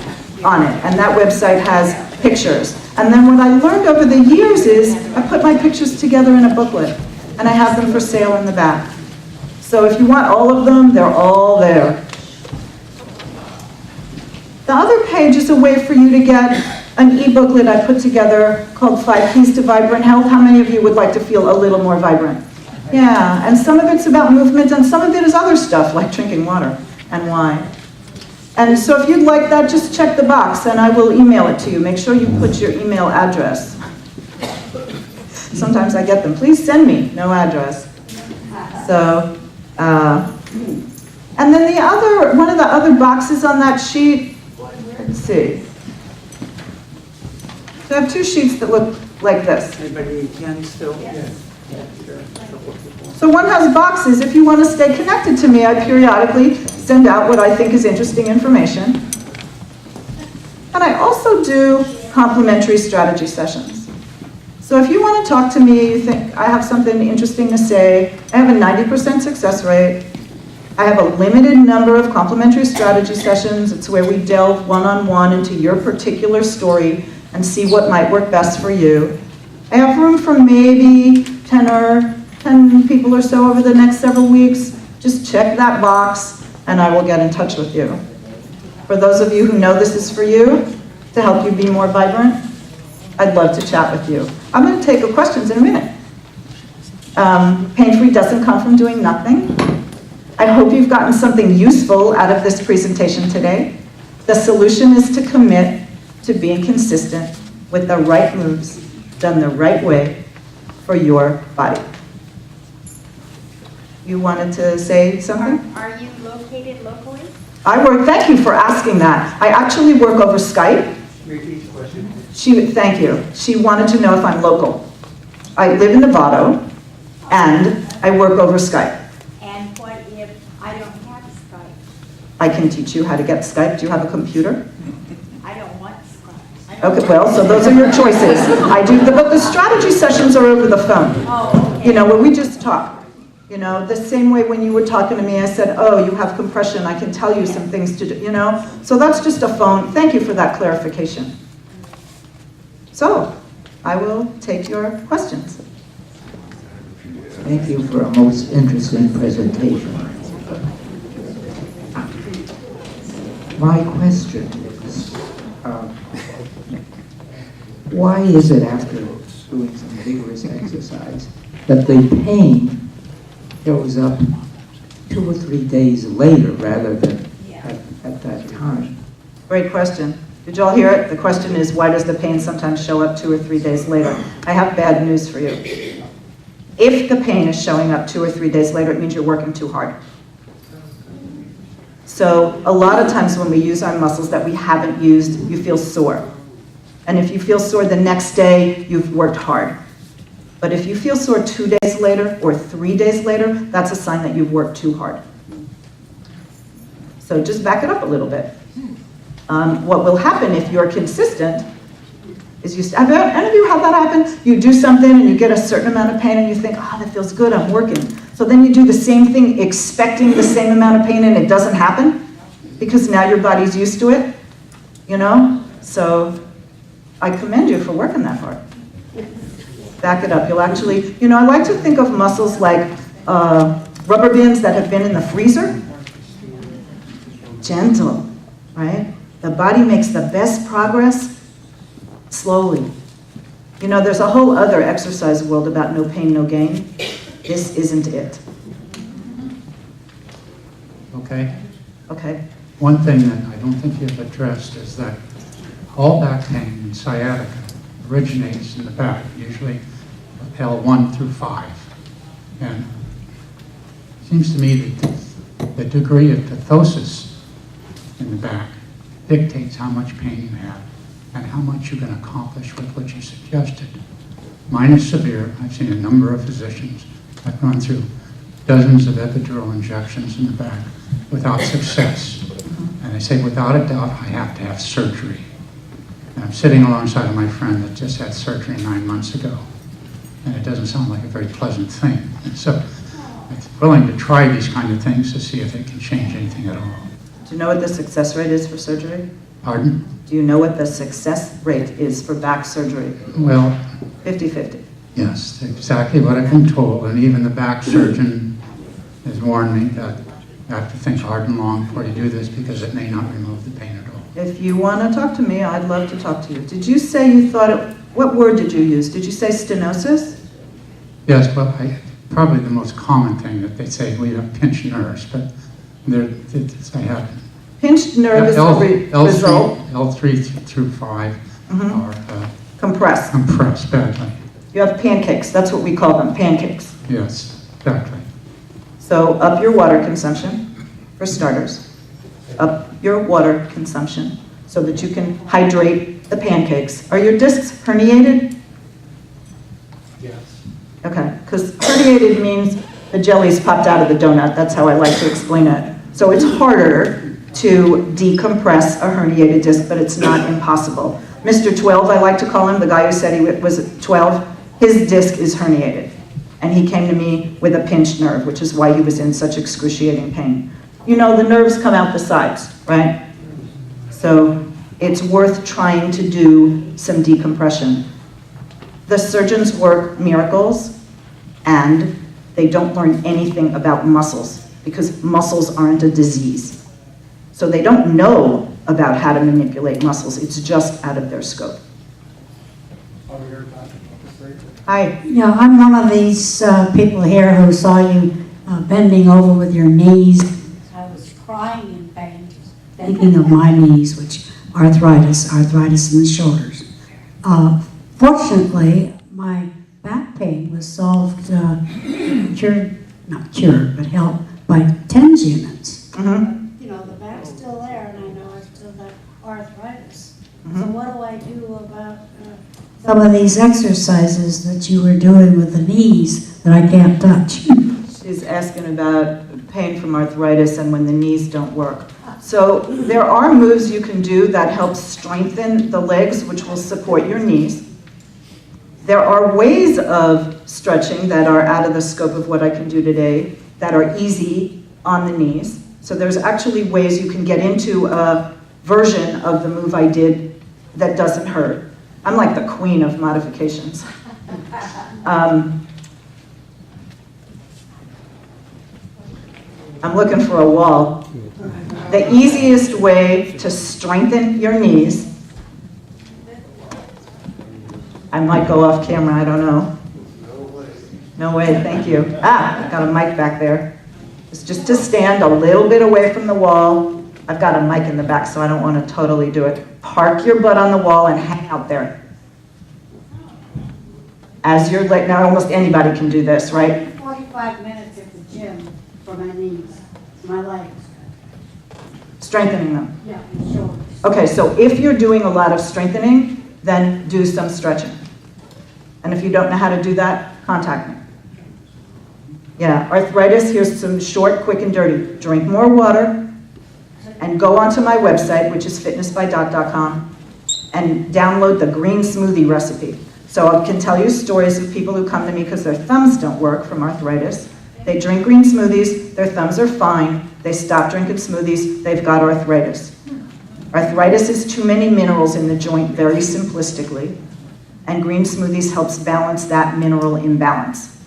on it, and that website has pictures. And then what I learned over the years is I put my pictures together in a booklet, and I have them for sale in the back. So if you want all of them, they're all there. The other page is a way for you to get an e-booklet I put together called 5 Keys to Vibrant Health. How many of you would like to feel a little more vibrant? Yeah, and some of it's about movement, and some of it is other stuff, like drinking water and wine. And so if you'd like that, just check the box, and I will email it to you. Make sure you put your email address. Sometimes I get them. Please send me, no address. So, and then one of the other boxes on that sheet, let's see. So I have 2 sheets that look like this. Anybody can still? Yes. So one has boxes. If you want to stay connected to me, I periodically send out what I think is interesting information. And I also do complimentary strategy sessions. So if you want to talk to me, you think I have something interesting to say, I have a 90% success rate. I have a limited number of complimentary strategy sessions. It's where we delve one-on-one into your particular story and see what might work best for you. I have room for maybe 10 people or so over the next several weeks. Just check that box and I will get in touch with you. For those of you who know this is for you, to help you be more vibrant, I'd love to chat with you. I'm going to take your questions in a minute. Pain-free doesn't come from doing nothing. I hope you've gotten something useful out of this presentation today. The solution is to commit to being consistent with the right moves done the right way for your body. You wanted to say something? Are you located locally? Thank you for asking that. I actually work over Skype. Repeat the question. Thank you. She wanted to know if I'm local. I live in Nevada, and I work over Skype. And what if I don't have Skype? I can teach you how to get Skype. Do you have a computer? I don't want Skype. I Okay, well, so those are your choices. But the strategy sessions are over the phone. Oh, okay. You know, where we just talk. You know, the same way when you were talking to me, I said, oh, you have compression, I can tell you some things to do, you know? So that's just a phone. Thank you for that clarification. So, I will take your questions. Thank you for a most interesting presentation. My question is, why is it after doing some vigorous exercise that the pain shows up 2 or 3 days later rather than at that time? Great question. Did you all hear it? The question is, why does the pain sometimes show up 2 or 3 days later? I have bad news for you. If the pain is showing up 2 or 3 days later, it means you're working too hard. So a lot of times when we use our muscles that we haven't used, you feel sore. And if you feel sore the next day, you've worked hard. But if you feel sore 2 days later or 3 days later, that's a sign that you've worked too hard. So just back it up a little bit. What will happen if you're consistent is have any of you had that happen? You do something and you get a certain amount of pain and you think, oh, that feels good, I'm working. So then you do the same thing expecting the same amount of pain and it doesn't happen because now your body's used to it, you know? So I commend you for working that hard. Back it up. You'll actually, you know, I like to think of muscles like rubber bands that have been in the freezer. Gentle, right? The body makes the best progress slowly. You know, there's a whole other exercise world about no pain, no gain. This isn't it. Okay. Okay. One thing that I don't think you've addressed is that all back pain and sciatica originates in the back, usually L1 through 5. And it seems to me that the degree of cathosis in the back dictates how much pain you have and how much you can accomplish with what you suggested. Mine is severe. I've seen a number of physicians. I've gone through dozens of epidural injections in the back without success. And I say, without a doubt, I have to have surgery. And I'm sitting alongside of my friend that just had surgery 9 months ago. And it doesn't sound like a very pleasant thing. And so I'm willing to try these kind of things to see if it can change anything at all. Do you know what the success rate is for surgery? Pardon? Do you know what the success rate is for back surgery? Well, 50-50. yes, exactly what I've been told. And even the back surgeon has warned me that I have to think hard and long before you do this because it may not remove the pain at all. If you want to talk to me, I'd love to talk to you. Did you say you thought it, what word did you use? Did you say stenosis? Yes, well, probably the most common thing that they say, we have pinched nerves, but I have Pinched nerve is the result. L3 through 5 are Compressed. compressed badly. You have pancakes. That's what we call them, pancakes. Yes, exactly. So up your water consumption, for starters. Up your water consumption so that you can hydrate the pancakes. Are your discs herniated? Yes. Okay, because herniated means the jelly's popped out of the donut. That's how I like to explain it. So it's harder to decompress a herniated disc, but it's not impossible. Mr. 12, I like to call him, the guy who said he was 12, his disc is herniated. And he came to me with a pinched nerve, which is why he was in such excruciating pain. You know, the nerves come out the sides, right? So it's worth trying to do some decompression. The surgeons work miracles, and they don't learn anything about muscles, because muscles aren't a disease. So they don't know about how to manipulate muscles. It's just out of their scope. Hi. Yeah, I'm one of these people here who saw you bending over with your knees. I was crying in pain, thinking of my knees, which arthritis in the shoulders. Fortunately, my back pain was solved, not cured, but helped by TENS units. Mm-hmm. You know, the back's still there, and I know I still got arthritis. Mm-hmm. So what do I do about some of these exercises that you were doing with the knees that I can't touch? She's asking about pain from arthritis and when the knees don't work. So there are moves you can do that help strengthen the legs, which will support your knees. There are ways of stretching that are out of the scope of what I can do today that are easy on the knees. So there's actually ways you can get into a version of the move I did that doesn't hurt. I'm like the queen of modifications. I'm looking for a wall. The easiest way to strengthen your knees, I might go off camera, I don't know. No way, thank you. Ah, I've got a mic back there. It's just to stand a little bit away from the wall. I've got a mic in the back, so I don't want to totally do it. Park your butt on the wall and hang out there. As you're like, now almost anybody can do this, right? 45 minutes at the gym for my knees, my legs. Strengthening them. Yeah, and shoulders. Okay, so if you're doing a lot of strengthening, then do some stretching. And if you don't know how to do that, contact me. Yeah, arthritis, here's some short, quick, and dirty. Drink more water and go onto my website, which is fitnessbydoc.com, and download the green smoothie recipe. So I can tell you stories of people who come to me because their thumbs don't work from arthritis. They drink green smoothies, their thumbs are fine, they stop drinking smoothies, they've got arthritis. Arthritis is too many minerals in the joint, very simplistically, and green smoothies helps balance that mineral imbalance.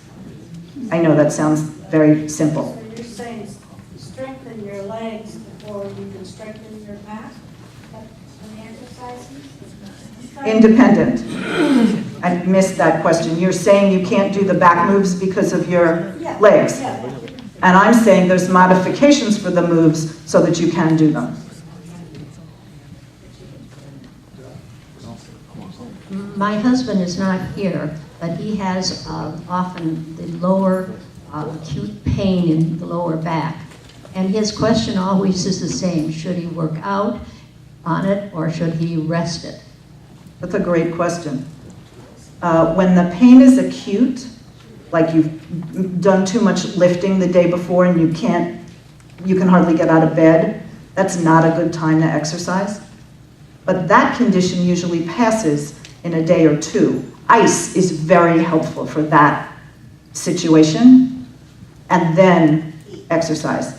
I know that sounds very simple. So you're saying strengthen your legs before you can strengthen your back? That's the exercises? Independent. I missed that question. You're saying you can't do the back moves because of your legs. Yeah. And I'm saying there's modifications for the moves so that you can do them. My husband is not here, but he has often the lower acute pain in the lower back. And his question always is the same: should he work out on it or should he rest it? That's a great question. When the pain is acute, like you've done too much lifting the day before and you can hardly get out of bed, that's not a good time to exercise. But that condition usually passes in a day or two. Ice is very helpful for that situation, and then exercise.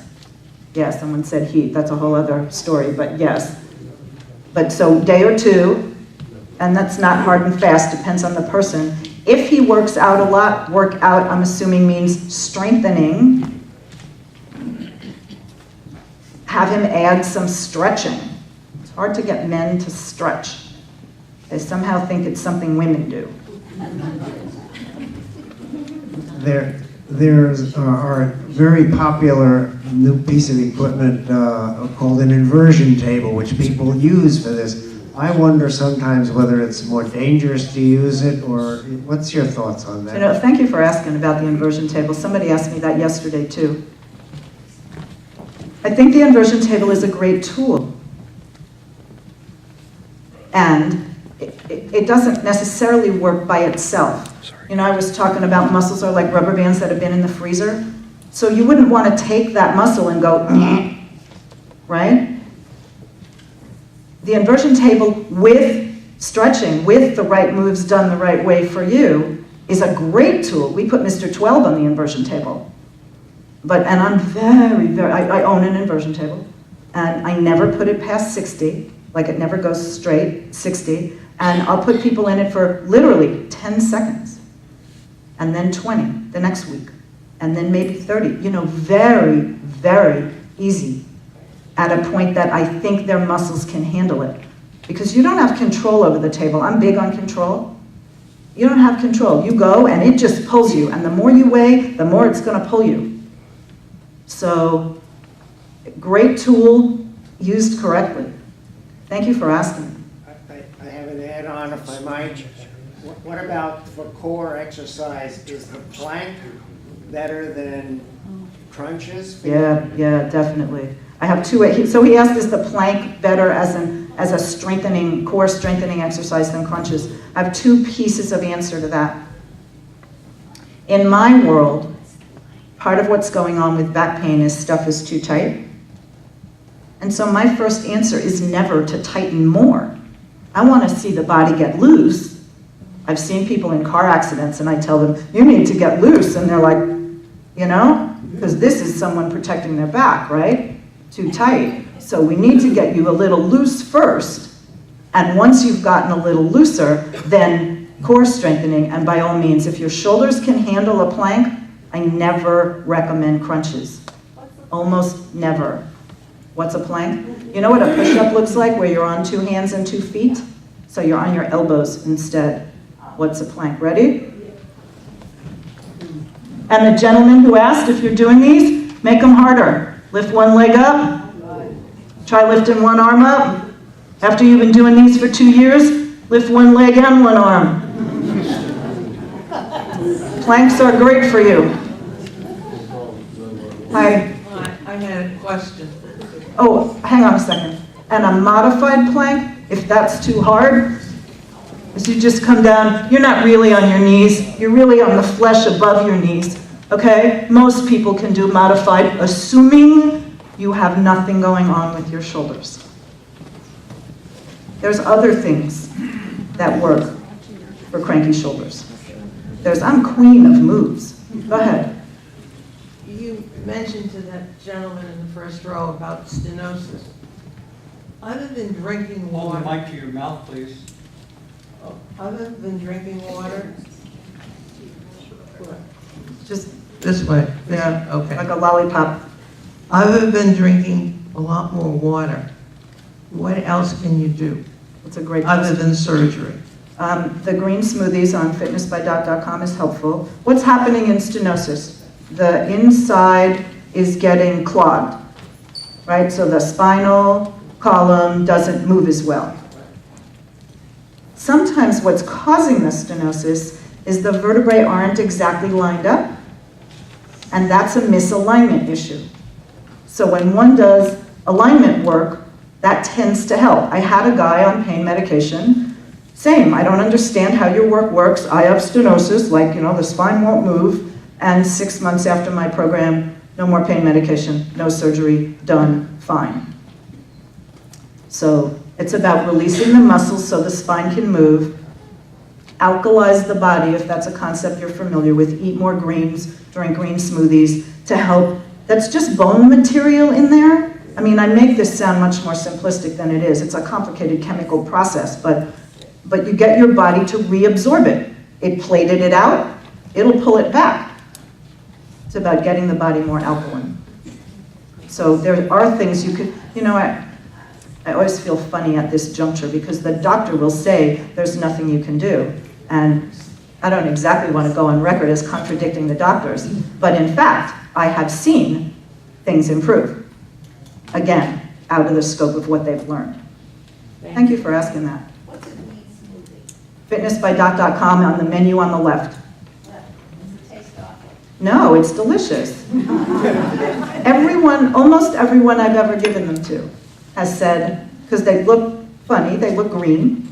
Yeah, someone said heat, that's a whole other story, but yes. But so day or two, and that's not hard and fast, depends on the person. If he works out a lot, work out, I'm assuming, means strengthening. Have him add some stretching. It's hard to get men to stretch. They somehow think it's something women do. There's a very popular new piece of equipment called an inversion table, which people use for this. I wonder sometimes whether it's more dangerous to use it, or what's your thoughts on that? You know, thank you for asking about the inversion table. Somebody asked me that yesterday too. I think the inversion table is a great tool. And it doesn't necessarily work by itself. You know, I was talking about muscles are like rubber bands that have been in the freezer. So you wouldn't want to take that muscle and go, right? The inversion table with stretching, with the right moves done the right way for you, is a great tool. We put Mr. 12 on the inversion table. And I'm I own an inversion table. And I never put it past 60, like it never goes straight, 60. And I'll put people in it for literally 10 seconds. And then 20 the next week. And then maybe 30. You know, very, very easy. At a point that I think their muscles can handle it. Because you don't have control over the table. I'm big on control. You don't have control. You go and it just pulls you. And the more you weigh, the more it's going to pull you. So, great tool used correctly. Thank you for asking. I have an add-on, if I might. What about for core exercise? Is the plank better than crunches? Yeah, definitely. I have two. So he asked, is the plank better as a strengthening, core strengthening exercise than crunches? I have two pieces of answer to that. In my world, part of what's going on with back pain is stuff is too tight. And so my first answer is never to tighten more. I want to see the body get loose. I've seen people in car accidents and I tell them, you need to get loose. And they're like, you know, because this is someone protecting their back, right? Too tight. So we need to get you a little loose first. And once you've gotten a little looser, then core strengthening. And by all means, if your shoulders can handle a plank, I never recommend crunches. Almost never. What's a plank? You know what a push-up looks like, where you're on 2 hands and 2 feet? So you're on your elbows instead. What's a plank? Ready? And the gentleman who asked, if you're doing these, make them harder. Lift one leg up. Try lifting one arm up. After you've been doing these for 2 years, lift one leg and one arm. Planks are great for you. Hi. I had a question. Oh, hang on a second. And a modified plank, if that's too hard, is you just come down, you're not really on your knees, you're really on the flesh above your knees, okay? Most people can do modified, assuming you have nothing going on with your shoulders. There's other things that work for cranky shoulders. I'm queen of moves. Go ahead. You mentioned to that gentleman in the first row about stenosis. Other than drinking Hold the water, mic to your mouth, please. other than drinking water, Just, this way, yeah, okay. like a lollipop. Other than drinking a lot more water, what else can you do It's a great other question. than surgery? The green smoothies on fitnessbydoc.com is helpful. What's happening in stenosis? The inside is getting clogged, right? So the spinal column doesn't move as well. Sometimes what's causing the stenosis is the vertebrae aren't exactly lined up, and that's a misalignment issue. So when one does alignment work, that tends to help. I had a guy on pain medication. Same, I don't understand how your work works. I have stenosis, like, you know, the spine won't move. And 6 months after my program, no more pain medication, no surgery, done, fine. So it's about releasing the muscles so the spine can move, alkalize the body, if that's a concept you're familiar with, eat more greens, drink green smoothies to help. That's just bone material in there. I mean, I make this sound much more simplistic than it is. It's a complicated chemical process, but you get your body to reabsorb it. It plated it out, it'll pull it back. It's about getting the body more alkaline. So there are things you could, you know, I always feel funny at this juncture because the doctor will say there's nothing you can do. And I don't exactly want to go on record as contradicting the doctors, but in fact, I have seen things improve. Again, out of the scope of what they've learned. Thank you for asking that. What's a green smoothie? Fitnessbydoc.com on the menu on the left. Does it taste awful? No, it's delicious. Almost everyone I've ever given them to has said, because they look funny, they look green,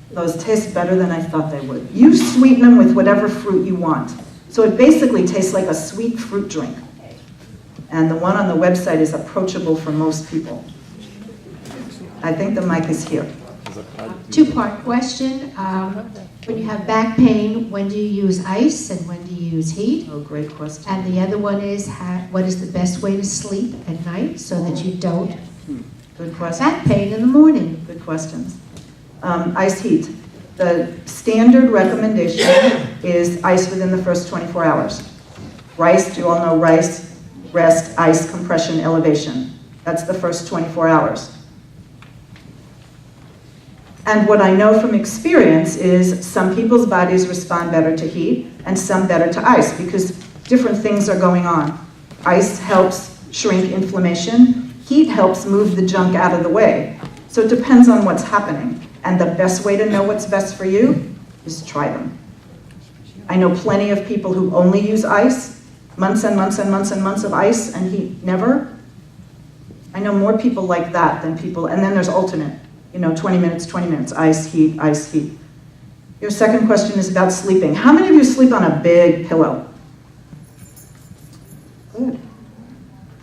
those taste better than I thought they would. You sweeten them with whatever fruit you want. So it basically tastes like a sweet fruit drink. And the one on the website is approachable for most people. I think the mic is here. Two-part question. When you have back pain, when do you use ice and when do you use heat? Oh, great question. And the other one is, what is the best way to sleep at night so that you don't Good question. back pain in the morning? Good questions. Ice heat. The standard recommendation is ice within the first 24 hours. Rice, you all know rice, rest, ice, compression, elevation. That's the first 24 hours. And what I know from experience is some people's bodies respond better to heat and some better to ice because different things are going on. Ice helps shrink inflammation. Heat helps move the junk out of the way. So it depends on what's happening. And the best way to know what's best for you is try them. I know plenty of people who only use ice, months and months and months and months of ice and heat never. I know more people like that than people, and then there's alternate. 20 minutes, ice, heat, ice, heat. Your second question is about sleeping. How many of you sleep on a big pillow? Good.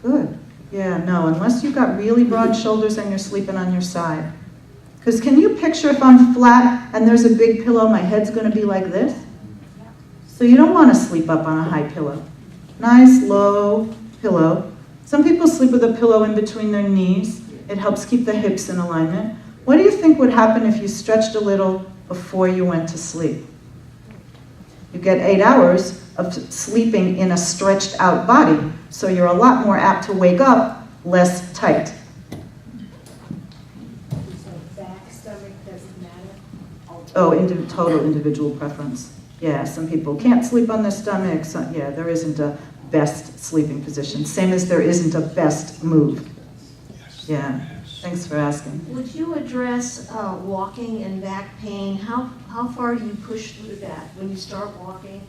Good. Yeah. Yeah, no, unless you've got really broad shoulders and you're sleeping on your side. Because can you picture if I'm flat and there's a big pillow, my head's going to be like this? So you don't want to sleep up on a high pillow. Nice, low pillow. Some people sleep with a pillow in between their knees. It helps keep the hips in alignment. What do you think would happen if you stretched a little before you went to sleep? You get 8 hours of sleeping in a stretched out body, so you're a lot more apt to wake up less tight. So back, stomach doesn't matter? Oh, total individual preference. Yeah, some people can't sleep on their stomach. So, yeah, there isn't a best sleeping position. Same as there isn't a best move. Yeah, thanks for asking. Would you address walking and back pain? How far do you push through that? When you start walking,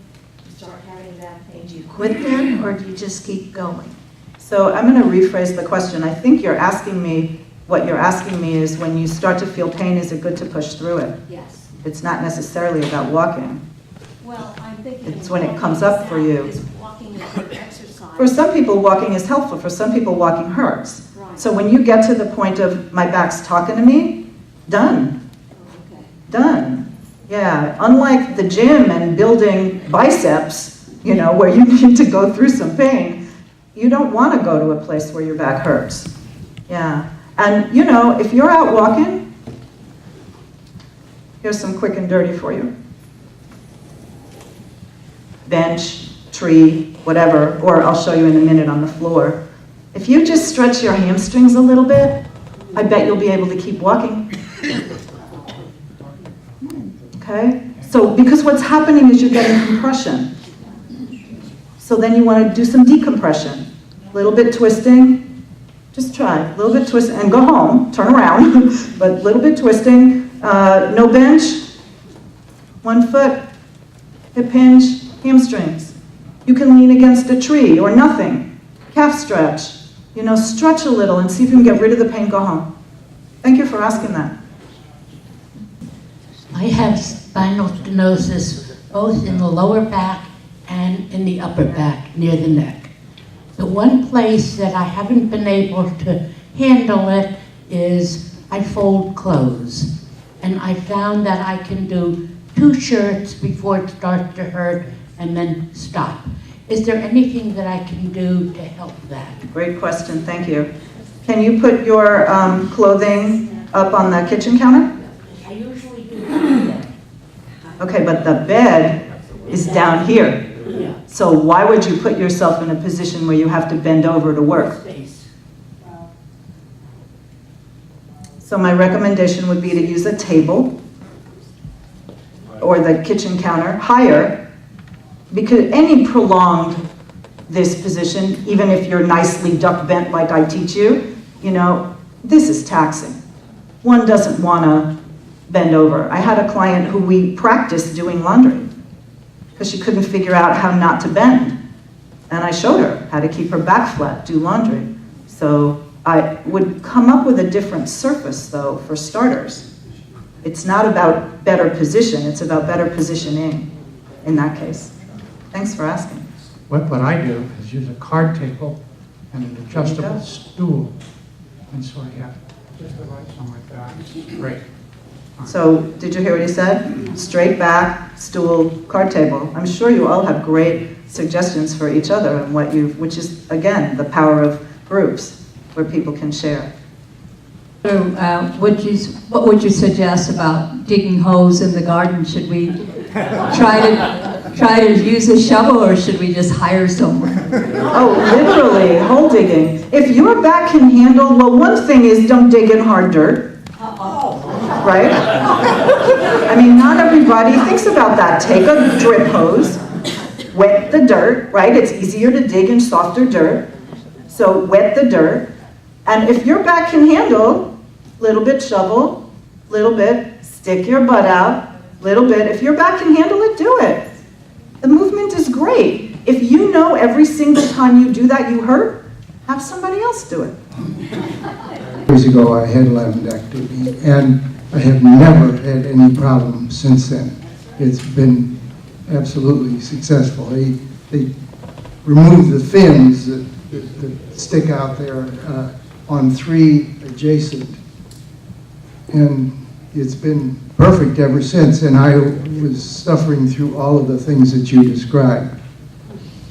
you start having back pain. Do you quit then, or do you just keep going? So I'm going to rephrase the question. I think you're asking me, what you're asking me is when you start to feel pain, is it good to push through it? Yes. It's not necessarily about walking. Well, I'm thinking. It's when it comes up for you. Is walking a good exercise? For some people, walking is helpful. For some people, walking hurts. Right. So when you get to the point of my back's talking to me, done. Okay. Done. Yeah, unlike the gym and building biceps, you know, where you need to go through some pain, you don't want to go to a place where your back hurts. Yeah. And, you know, if you're out walking, here's some quick and dirty for you. Bench, tree, whatever, or I'll show you in a minute on the floor. If you just stretch your hamstrings a little bit, I bet you'll be able to keep walking. Okay? So, because what's happening is you're getting compression. So then you want to do some decompression. A little bit twisting. Just try. A little bit twisting. And go home. Turn around. But a little bit twisting. No bench. 1 foot. Hip hinge. Hamstrings. You can lean against a tree or nothing. Calf stretch. You know, stretch a little and see if you can get rid of the pain. Go home. Thank you for asking that. I have spinal stenosis both in the lower back and in the upper back, near the neck. The one place that I haven't been able to handle it is I fold clothes. And I found that I can do 2 shirts before it starts to hurt and then stop. Is there anything that I can do to help that? Great question, thank you. Can you put your clothing up on the kitchen counter? I usually do that. Okay, but the bed is down here. Yeah. So why would you put yourself in a position where you have to bend over to work? Space. So my recommendation would be to use a table or the kitchen counter higher, because any prolonged this position, even if you're nicely duck bent like I teach you, you know, this is taxing. One doesn't want to bend over. I had a client who we practiced doing laundry because she couldn't figure out how not to bend. And I showed her how to keep her back flat, do laundry. So I would come up with a different surface, though, for starters. It's not about better position, it's about better positioning in that case. Thanks for asking. What I do is use a card table and an adjustable go. stool. And so I have just the right something like that. Great. So, did you hear what he said? Straight back, stool, card table. I'm sure you all have great suggestions for each other and which is, again, the power of groups where people can share. So, what would you suggest about digging holes in the garden? Should we try to use a shovel, or should we just hire someone? Oh, literally, hole digging. If your back can handle, well, one thing is don't dig in hard dirt. Right? I mean, not everybody thinks about that. Take a drip hose, wet the dirt, right? It's easier to dig in softer dirt. So wet the dirt. And if your back can handle, little bit shovel, little bit, stick your butt out, little bit. If your back can handle it, do it. The movement is great. If you know every single time you do that you hurt, have somebody else do it. Years ago, I had laminectomy, and I have never had any problem since then. It's been absolutely successful. They removed the fins that that stick out there on 3 adjacent. And it's been perfect ever since, and I was suffering through all of the things that you described.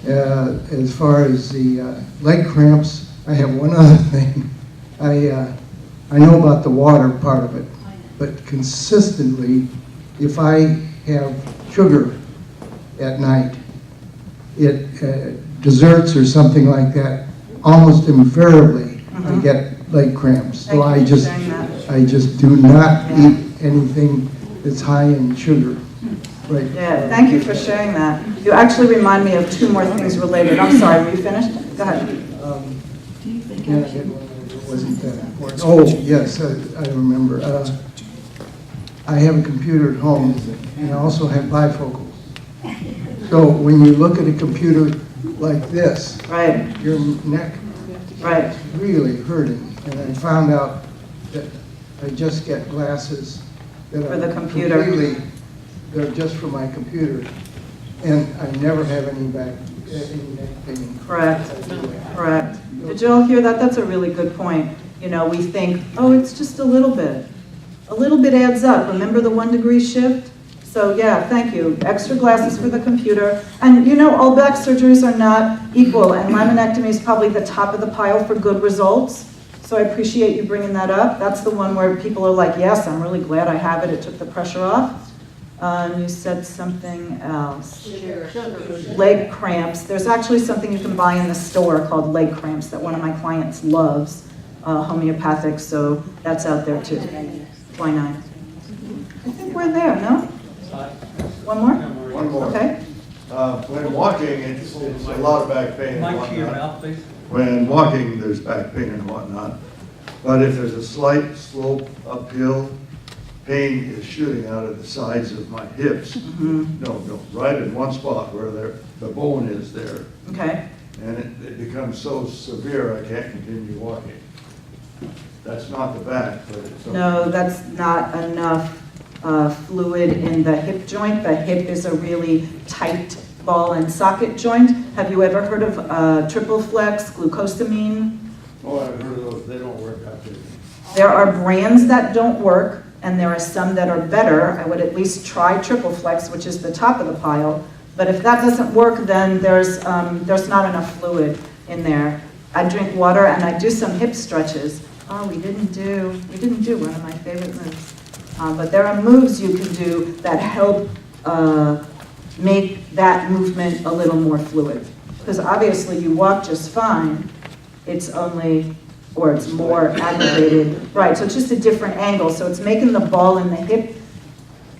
As far as the leg cramps, I have one other thing. I know about the water part of it, but consistently, if I have sugar at night, desserts or something like that, almost invariably I get leg cramps. So I just do not eat anything that's high in sugar. Right. Yeah, thank you for sharing that. You actually remind me of 2 more things related. I'm sorry, were you finished? Go ahead. Yeah, it wasn't that important. Oh, yes, I remember. I have a computer at home, and I also have bifocals. So when you look at a computer like this, right, your neck right, is really hurting. And I found out that I just get glasses that for are the computer. completely, they're just for my computer, and I never have any neck pain. Correct. Correct. Did you all hear that? That's a really good point. You know, we think, oh, it's just a little bit. A little bit adds up. Remember the 1 degree shift? So yeah, thank you. Extra glasses for the computer. And you know, all back surgeries are not equal, and laminectomy is probably the top of the pile for good results. So I appreciate you bringing that up. That's the one where people are like, yes, I'm really glad I have it. It took the pressure off. And you said something else. Leg cramps. There's actually something you can buy in the store called leg cramps that one of my clients loves, homeopathic, so that's out there too. Why not? I think we're there, no? One more? One more. Okay. When walking, it's a lot of back pain and Mic to your whatnot. mouth, please. When walking, there's back pain and whatnot. But if there's a slight slope uphill, pain is shooting out of the sides of my hips. No, right in one spot where the bone is there. Okay. And it becomes so severe I can't continue walking. That's not the back, but it's... No, that's not enough fluid in the hip joint. The hip is a really tight ball and socket joint. Have you ever heard of triple flex, glucosamine? Oh, I've heard of those. They don't work out there. There are brands that don't work, and there are some that are better. I would at least try triple flex, which is the top of the pile. But if that doesn't work, then there's not enough fluid in there. I drink water and I do some hip stretches. Oh, we didn't do one of my favorite moves. But there are moves you can do that help make that movement a little more fluid. Because obviously you walk just fine, it's only, or it's more aggravated. Right, so it's just a different angle. So it's making the ball in the hip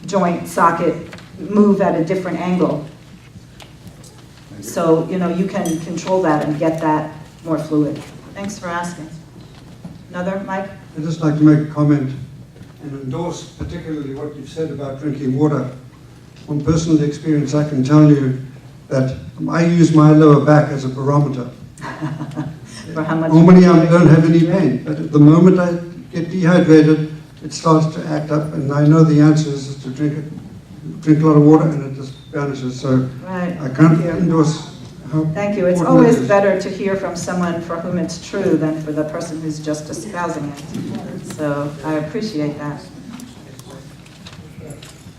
joint socket move at a different angle. So, you know, you can control that and get that more fluid. Thanks for asking. Another, Mike? I'd just like to make a comment and endorse particularly what you've said about drinking water. From personal experience, I can tell you that I use my lower back as a barometer. For how much? Normally I don't have any pain, but at the moment I get dehydrated, it starts to act up, and I know the answer is to drink a lot of water and it just vanishes. So right. I can't endorse how Thank you. It's important always it is. better to hear from someone for whom it's true than for the person who's just espousing it. So I appreciate that.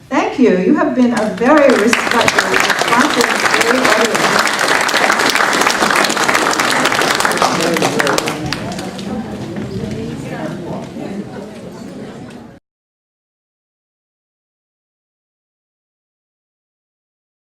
Thank you. You have been a very respectful